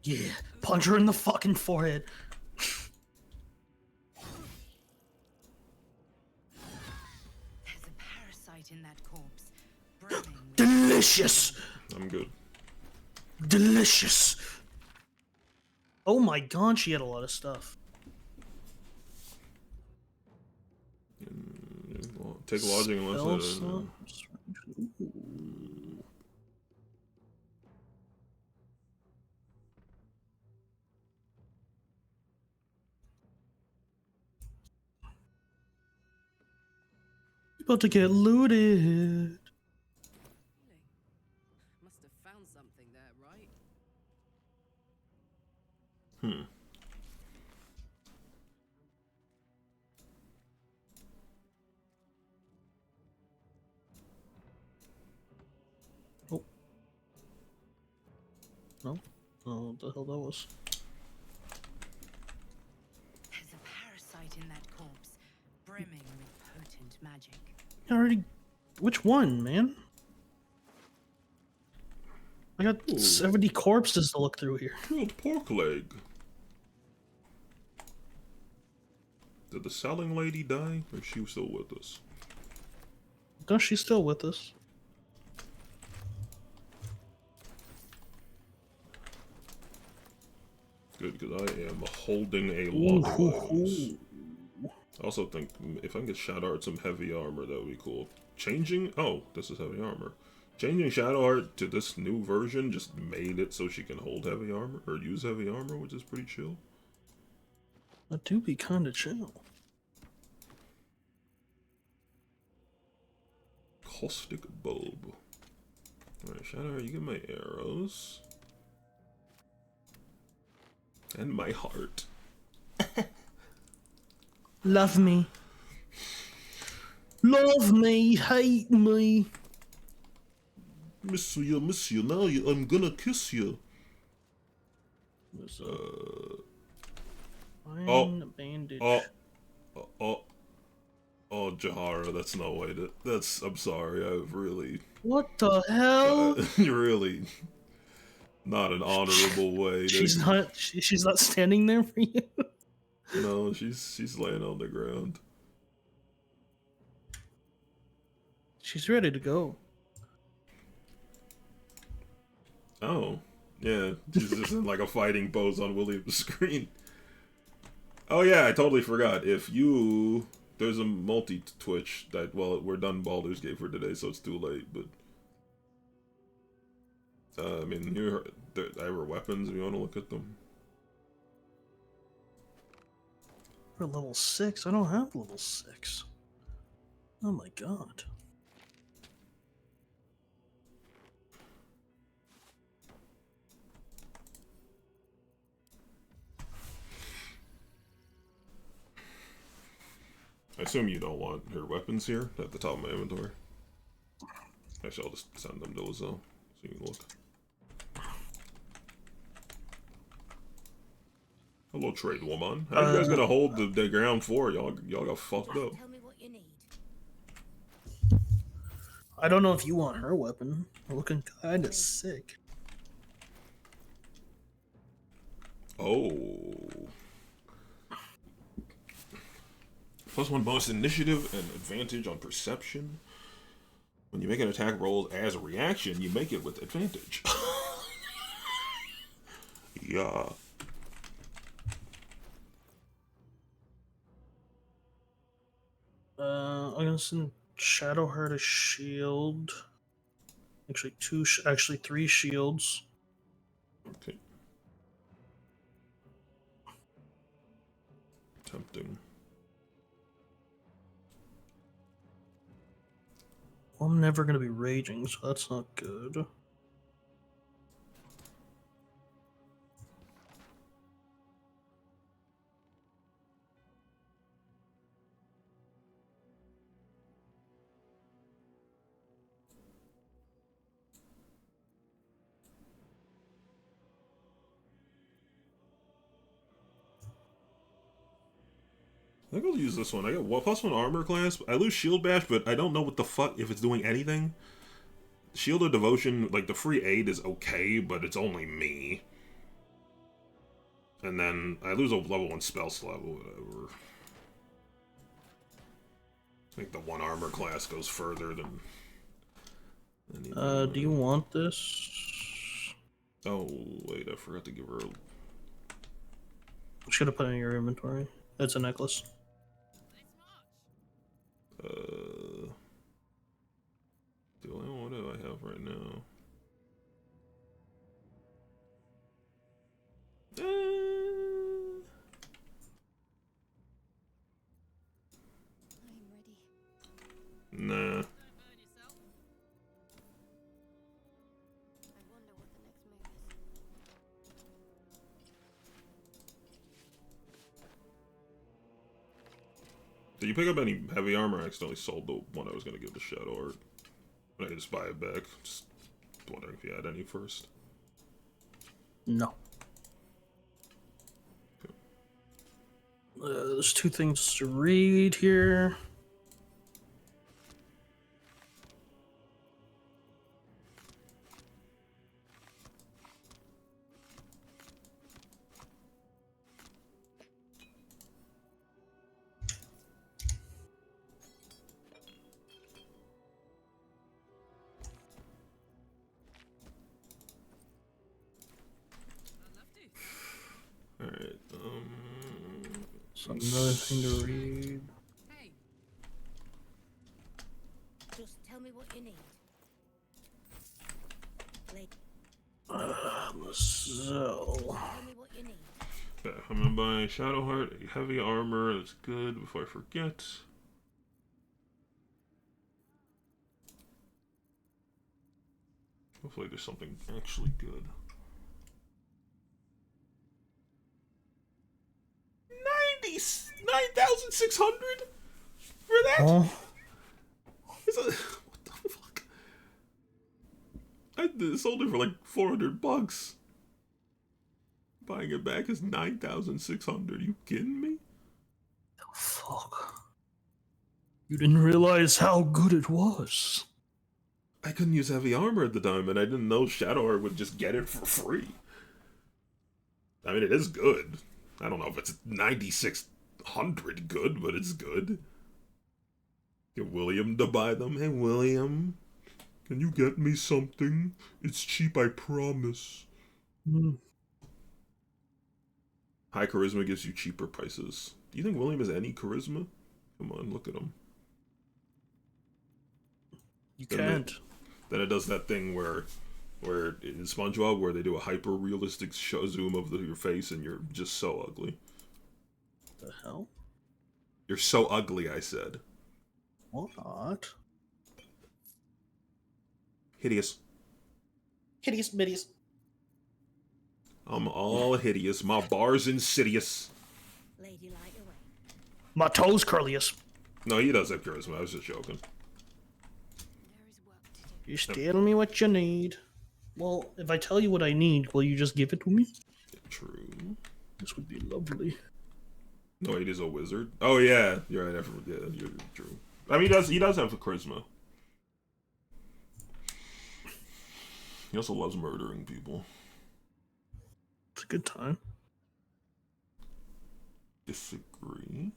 Yeah, punch her in the fucking forehead. There's a parasite in that corpse. Brimming with Delicious! I'm good. Delicious! Oh my god, she had a lot of stuff. Take lodging unless Spell About to get looted. Must have found something there, right? Hmm. Oh. No? Oh, what the hell that was? There's a parasite in that corpse, brimming with potent magic. I already... Which one, man? I got 70 corpses to look through here. Grilled pork leg. Did the selling lady die, or is she still with us? No, she's still with us. Good, because I am holding a lot of items. I also think if I can get Shadowheart some heavy armor, that would be cool. Changing... Oh, this is heavy armor. Changing Shadowheart to this new version just made it so she can hold heavy armor, or use heavy armor, which is pretty chill. That do be kind of chill. Caustic bulb. Alright, Shadowheart, you get my arrows. And my heart. Love me. Love me, hate me. Miss you, now I'm gonna kiss you. Iron bandage. Oh, Jahara, that's no way to... That's... I'm sorry, I've really... What the hell? You're really... Not an honorable way to... She's not standing there for you? No, she's laying on the ground. She's ready to go. Oh. Yeah, she's just in like a fighting pose on William's screen. Oh yeah, I totally forgot. If you... There's a multi-Twitch that... Well, we're done Baldur's Gate for today, so it's too late, but... I mean, here... I have weapons if you want to look at them. We're level 6? I don't have level 6. Oh my god. I assume you don't want her weapons here at the top of my inventory. Actually, I'll just send them to Lizelle so you can look. Hello, trade woman. How are you guys gonna hold the ground floor? Y'all got fucked up. Tell me what you need. I don't know if you want her weapon. We're looking kinda sick. Oh. +1 bonus initiative and advantage on perception. When you make an attack roll as a reaction, you make it with advantage. Yeah. I'm gonna send Shadowheart a shield. Actually, actually 3 shields. Okay. Tempting. Well, I'm never gonna be raging, so that's not good. I think I'll use this one. I got +1 armor class. I lose shield bash, but I don't know what the fuck if it's doing anything. Shield of Devotion, like the free aid is okay, but it's only me. And then I lose a level 1 spell slot, whatever. I think the 1 armor class goes further than... Do you want this? Oh, wait, I forgot to give her a... Should have put it in your inventory. It's a necklace. What do I have right now? Nah. Did you pick up any heavy armor? I accidentally sold the one I was going to give to Shadowheart. I can just buy it back. Just wondering if you had any first. No. Okay. There's 2 things to read here. Another thing to read. Hey. Just tell me what you need. So. Tell me what you need. Yeah, I'm gonna buy Shadowheart, heavy armor, that's good, before I forget. Hopefully there's something actually good. 9,600 for that? Huh? What the fuck? I sold it for like $400. Buying it back is 9,600. You kidding me? Oh, fuck. You didn't realize how good it was. I couldn't use heavy armor at the time, and I didn't know Shadowheart would just get it for free. I mean, it is good. I don't know if it's 9,600 good, but it's good. Get William to buy them. Hey, William, can you get me something? It's cheap, I promise. High charisma gives you cheaper prices. Do you think William has any charisma? Come on, look at him. You can't. Then it does that thing where in SpongeBob, where they do a hyper-realistic zoom of your face and you're just so ugly. The hell? You're so ugly, I said. What? Hideous. Hideous bitties. I'm all hideous. My bar's insidious. Lady light away. My toes curliest. No, he does have charisma. I was just joking. There is work to do. Just tell me what you need. Well, if I tell you what I need, will you just give it to me? True. This would be lovely. No, he is a wizard. Oh yeah, you're right. Yeah, you're true. I mean, he does have the charisma. He also loves murdering people. It's a good time. Disagree.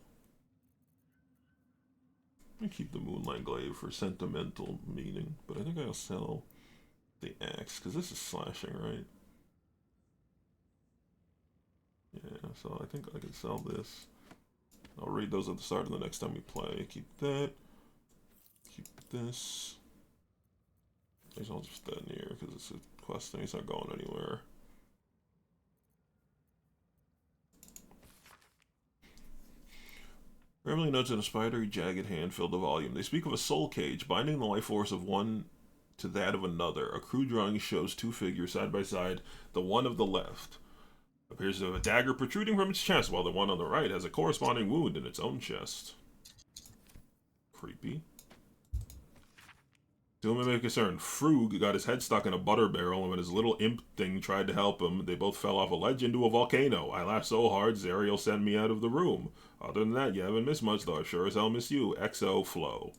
I keep the Moonlight Glaive for sentimental meaning, but I think I'll sell the axe because this is slashing, right? Yeah, so I think I can sell this. I'll read those at the start of the next time we play. Keep that. Keep this. I guess I'll just put that in here because it's a quest thing. It's not going anywhere. Grammarly notes in a spidery, jagged hand filled the volume. They speak of a soul cage, binding the life force of one to that of another. A crude drawing shows two figures side by side. The one of the left appears to have a dagger protruding from its chest, while the one on the right has a corresponding wound in its own chest. Creepy. To whom it may concern, Frug got his head stuck in a butter barrel, and when his little imp thing tried to help him, they both fell off a ledge into a volcano. I laughed so hard, Zariel sent me out of the room. Other than that, you haven't missed much, though I sure as hell miss you. XO Flow.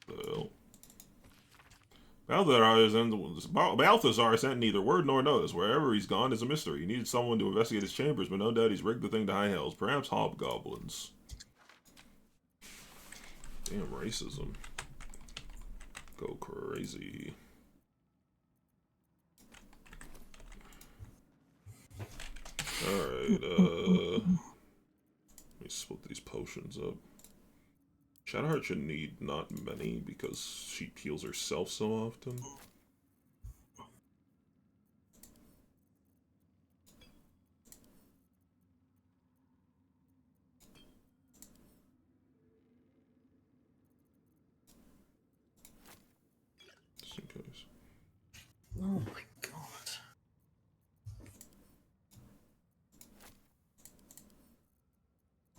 Well. Balthazar sent neither word nor notice. Wherever he's gone is a mystery. He needed someone to investigate his chambers, but no doubt he's rigged the thing to high hells. Perhaps hobgoblins. Damn racism. Go crazy. Alright, let me split these potions up. Shadowheart should need not many because she heals herself so often. Just in case. Oh my god.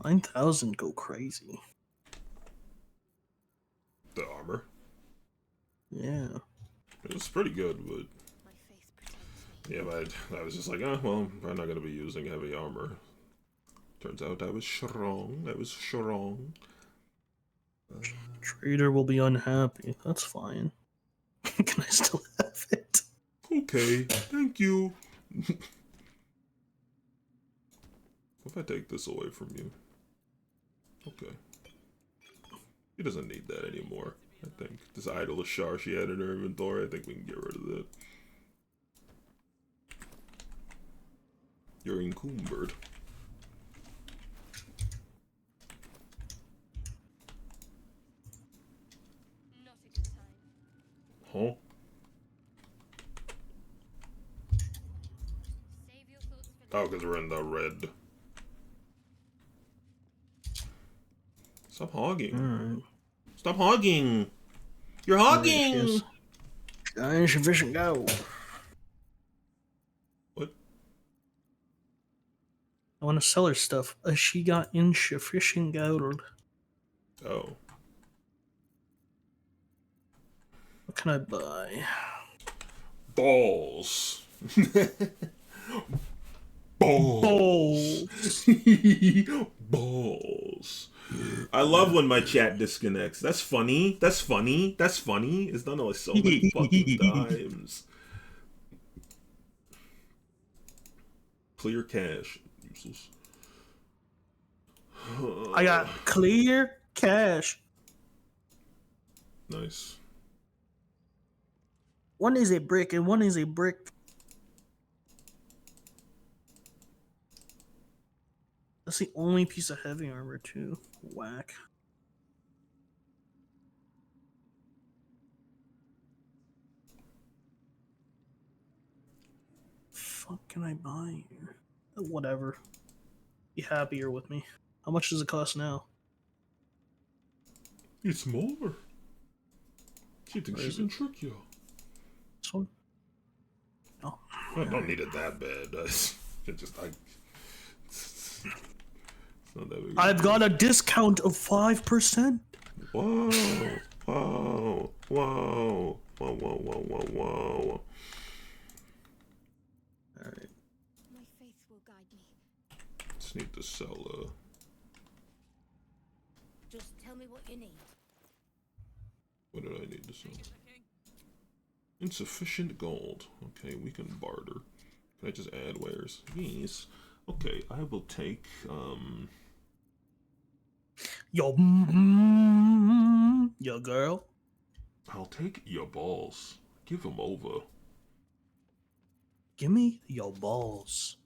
9,000 go crazy. The armor. Yeah. It's pretty good, but yeah, but I was just like, oh, well, I'm not going to be using heavy armor. Turns out I was strong. I was strong. Trader will be unhappy. That's fine. Can I still have it? Okay, thank you. If I take this away from you. Okay. He doesn't need that anymore, I think. This idol of Shar she had in her inventory, I think we can get rid of that. You're encumbered. Huh? Save your thoughts for Oh, because we're in the red. Stop hogging. Alright. Stop hogging. You're hogging. Insufficient go. What? I want to sell her stuff. She got insufficient gold. Oh. What can I buy? Balls. Balls. Balls. I love when my chat disconnects. That's funny. That's funny. That's funny. It's done like so many fucking times. Clear cash. Useless. I got clear cash. Nice. One is a brick and one is a brick. That's the only piece of heavy armor too. Whack. Fuck can I buy here? Whatever. Be happier with me. How much does it cost now? It's more. She thinks Where she is can trick you. This one? Oh. I don't need it that bad. It's just like it's not that big. I've got a discount of 5%. Whoa! Whoa! Whoa! Whoa! Whoa! Whoa! Whoa! Whoa! Alright. my faith will guide me. Just need to sell. Just tell me what you need. What did I need to sell? Insufficient gold. Okay, we can barter. Can I just add wares? Yes. Okay, I will take Yo, yo, girl. I'll take your balls. Give them over. Give me your balls.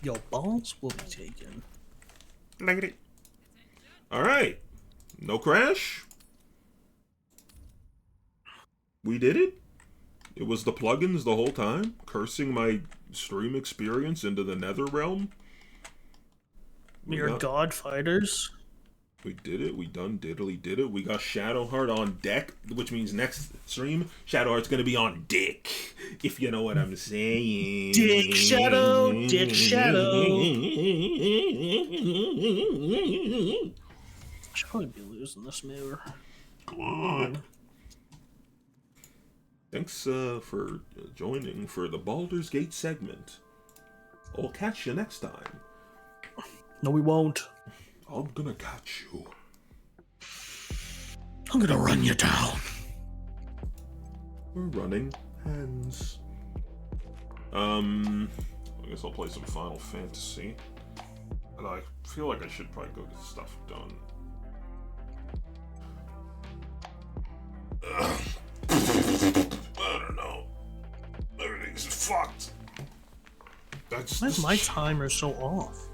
Your balls will be taken. Like it. All right. No crash. We did it. It was the plugins the whole time, cursing my stream experience into the nether realm. We are god fighters. We did it. We done diddly did it. We got Shadowheart on deck, which means next stream, Shadowheart's gonna be on dick, if you know what I'm saying. Dick Shadow, Dick Shadow. Should probably be losing this mirror. Come on. Thanks for joining for the Baldur's Gate segment. I'll catch you next time. No, we won't. I'm gonna catch you. I'm gonna run you down. We're running hands. I guess I'll play some Final Fantasy. And I feel like I should probably go get stuff done. I don't know. Everything's fucked. Why is my timer so off?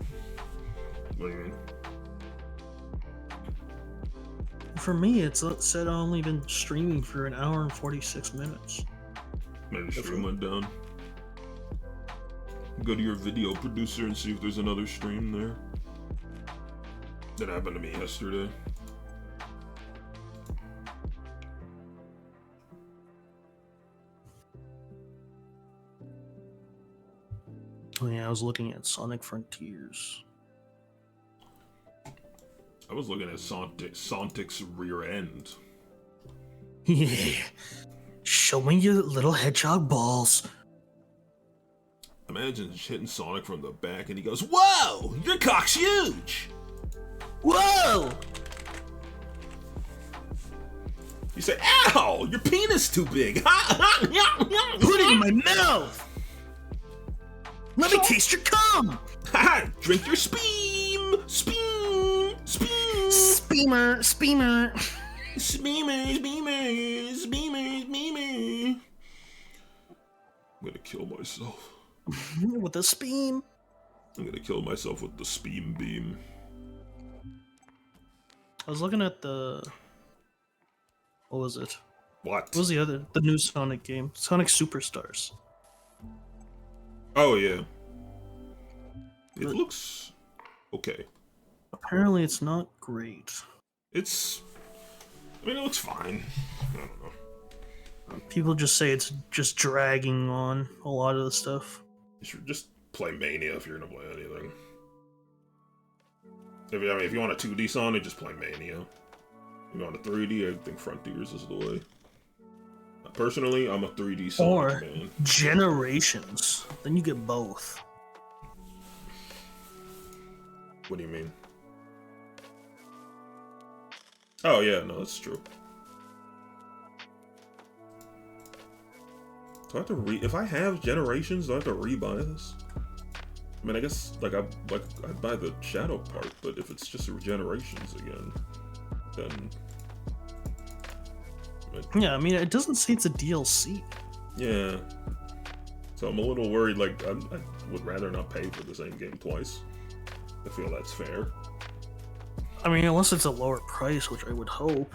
What do you mean? For me, it's said I've only been streaming for an hour and 46 minutes. Maybe stream went down. Go to your video producer and see if there's another stream there. That happened to me yesterday. Oh yeah, I was looking at Sonic Frontiers. I was looking at Sonic's rear end. Yeah. Show me your little hedgehog balls. Imagine hitting Sonic from the back and he goes, "Whoa! Your cock's huge!" Whoa! You say, "Ow! Your penis too big!" Put it in my mouth! Let me taste your cum! Drink your speam! Speam! Speam! Speamer! Speamer! Speamers! Beamers! Beamers! Beamers! I'm gonna kill myself. With a speam. I'm gonna kill myself with the speam beam. I was looking at the. What was it? What? What was the new Sonic game? Sonic Superstars. Oh yeah. It But looks okay. apparently, it's not great. I mean, it looks fine. I don't know. People just say it's just dragging on a lot of the stuff. You should just play Mania if you're gonna play anything. If you want a 2D Sonic, just play Mania. If you want a 3D, I think Frontiers is the way. Personally, I'm a 3D Sonic man. Generations. Then you get both. What do you mean? Oh yeah, no, that's true. Do I have to if I have Generations, do I have to rebuy this? I mean, I guess like I'd buy the Shadow part, but if it's just Generations again, then Yeah, I mean, it doesn't say it's a DLC. yeah. So I'm a little worried. Like I would rather not pay for the same game twice. I feel that's fair. I mean, unless it's a lower price, which I would hope.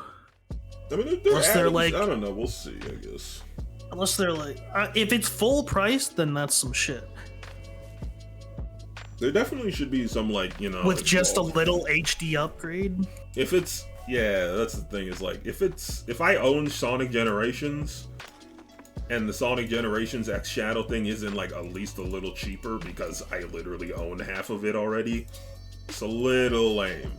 I mean, Unless they're like, I don't know. We'll see. I guess. Unless they're like, if it's full price, then that's some shit. There definitely should be some like with like, just a little HD upgrade. If it's that's the thing is like if I own Sonic Generations and the Sonic Generations X Shadow thing isn't like at least a little cheaper because I literally own half of it already, it's a little lame.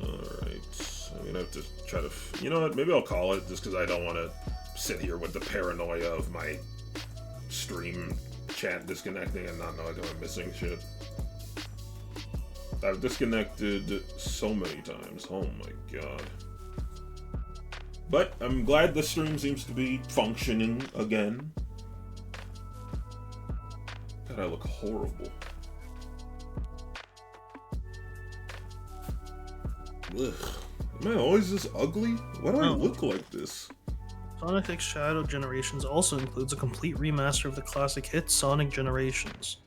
Alright, I'm gonna have to try to, you know what, maybe I'll call it just because I don't want to sit here with the paranoia of my stream chat disconnecting and not knowing I'm missing shit. I've disconnected so many times, oh my god. But I'm glad the stream seems to be functioning again. God, I look horrible. Ugh. Am I always this ugly? Why do I look like this? Sonic X Shadow Generations also includes a complete remaster of the classic hit Sonic Generations,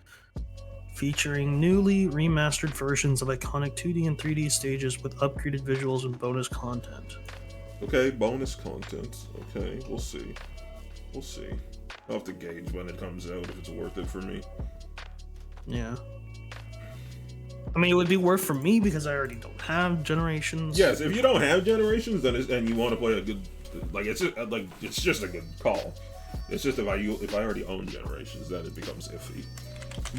featuring newly remastered versions of iconic 2D and 3D stages with upgraded visuals and bonus content. Okay, bonus content. Okay, we'll see. We'll see. I'll have to gauge when it comes out if it's worth it for me. Yeah. I mean, it would be worth for me because I already don't have Generations. Yes, if you don't have Generations, then and you want to play a good, like it's just a good call. It's just if I already own Generations, then it becomes iffy.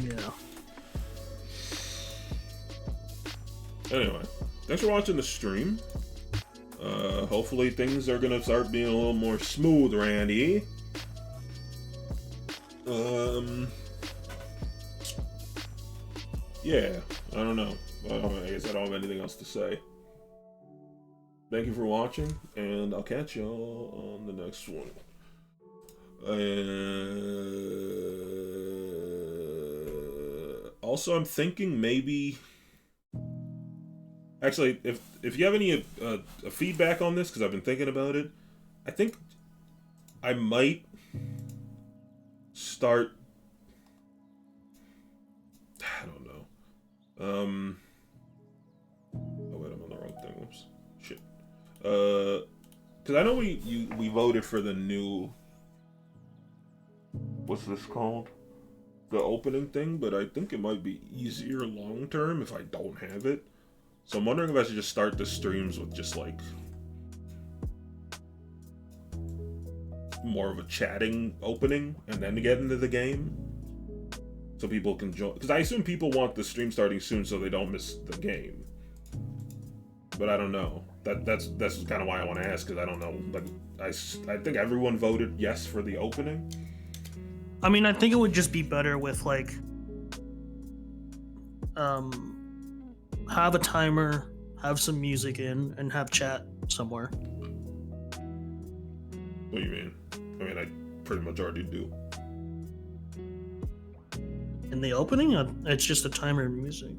Yeah. Anyway, thanks for watching the stream. Hopefully things are gonna start being a little more smooth, Randy. Yeah, I don't know. I guess I don't have anything else to say. Thank you for watching, and I'll catch y'all on the next one. Also, I'm thinking maybe... Actually, if you have any feedback on this, because I've been thinking about it, I think I might start... I don't know. Oh wait, I'm on the wrong thing. Whoops. Shit. Because I know we voted for the new... What's this called? The opening thing, but I think it might be easier long term if I don't have it. So I'm wondering if I should just start the streams with just like more of a chatting opening and then get into the game, so people can join. Because I assume people want the stream starting soon so they don't miss the game. But I don't know. That's kind of why I want to ask, because I don't know. Like I think everyone voted yes for the opening. I mean, I think it would just be better with like have a timer, have some music in, and have chat somewhere. What do you mean? I mean, I pretty much already do. In the opening, it's just a timer and music.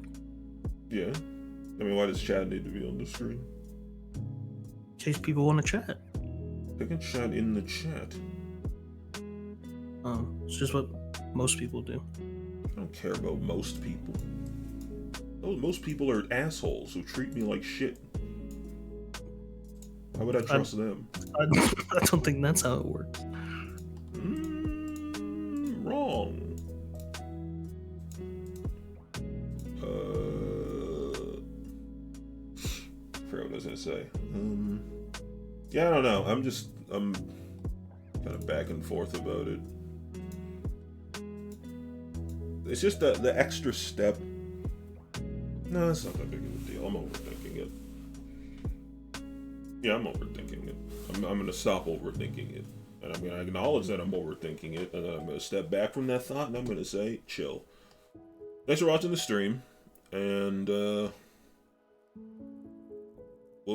Yeah. I mean, why does chat need to be on the screen? In case people want to chat. They can chat in the chat. It's just what most people do. I don't care about most people. Most people are assholes who treat me like shit. Why would I trust them? I don't think that's how it works. Wrong. I forgot what I was gonna say. Yeah, I don't know. I'm kind of back and forth about it. It's just the extra step. No, it's not that big of a deal. I'm overthinking it. Yeah, I'm overthinking it. I'm gonna stop overthinking it. And I'm gonna acknowledge that I'm overthinking it, and then I'm gonna step back from that thought, and I'm gonna say, chill. Thanks for watching the stream, and we'll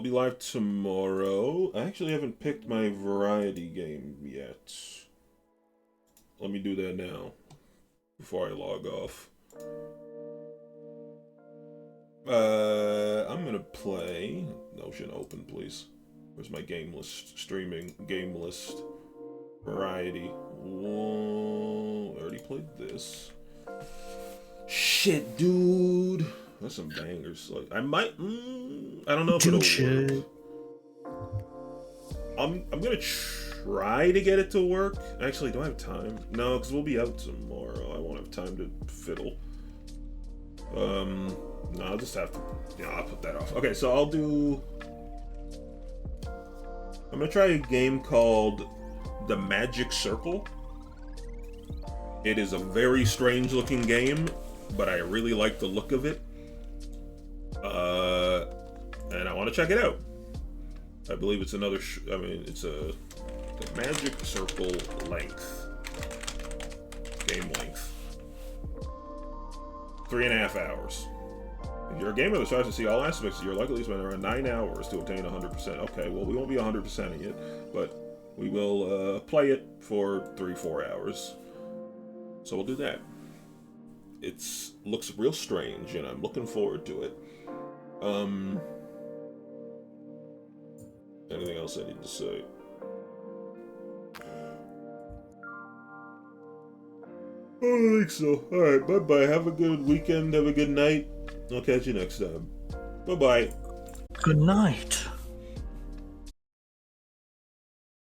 be live tomorrow. I actually haven't picked my variety game yet. Let me do that now, before I log off. I'm gonna play Notion open, please. Where's my game list? Streaming game list. Variety. Whoa, I already played this. Shit, dude. That's some bangers. Like I might. I don't know if it'll work. I'm gonna try to get it to work. Actually, do I have time? No, because we'll be out tomorrow. I won't have time to fiddle. No, I'll just have to. Yeah, I'll put that off. Okay, so I'll do. I'm gonna try a game called The Magic Circle. It is a very strange looking game, but I really like the look of it. And I want to check it out. I believe it's another. It's the Magic Circle length. Game length. 3.5 hours. If you're a gamer that tries to see all aspects, you're likely to spend around 9 hours to obtain 100%. Okay, well, we won't be 100%ing it, but we will play it for 3-4 hours. So we'll do that. It looks real strange, and I'm looking forward to it. Anything else I need to say? I don't think so. Alright, bye-bye. Have a good weekend. Have a good night. I'll catch you next time. Bye-bye. Good night.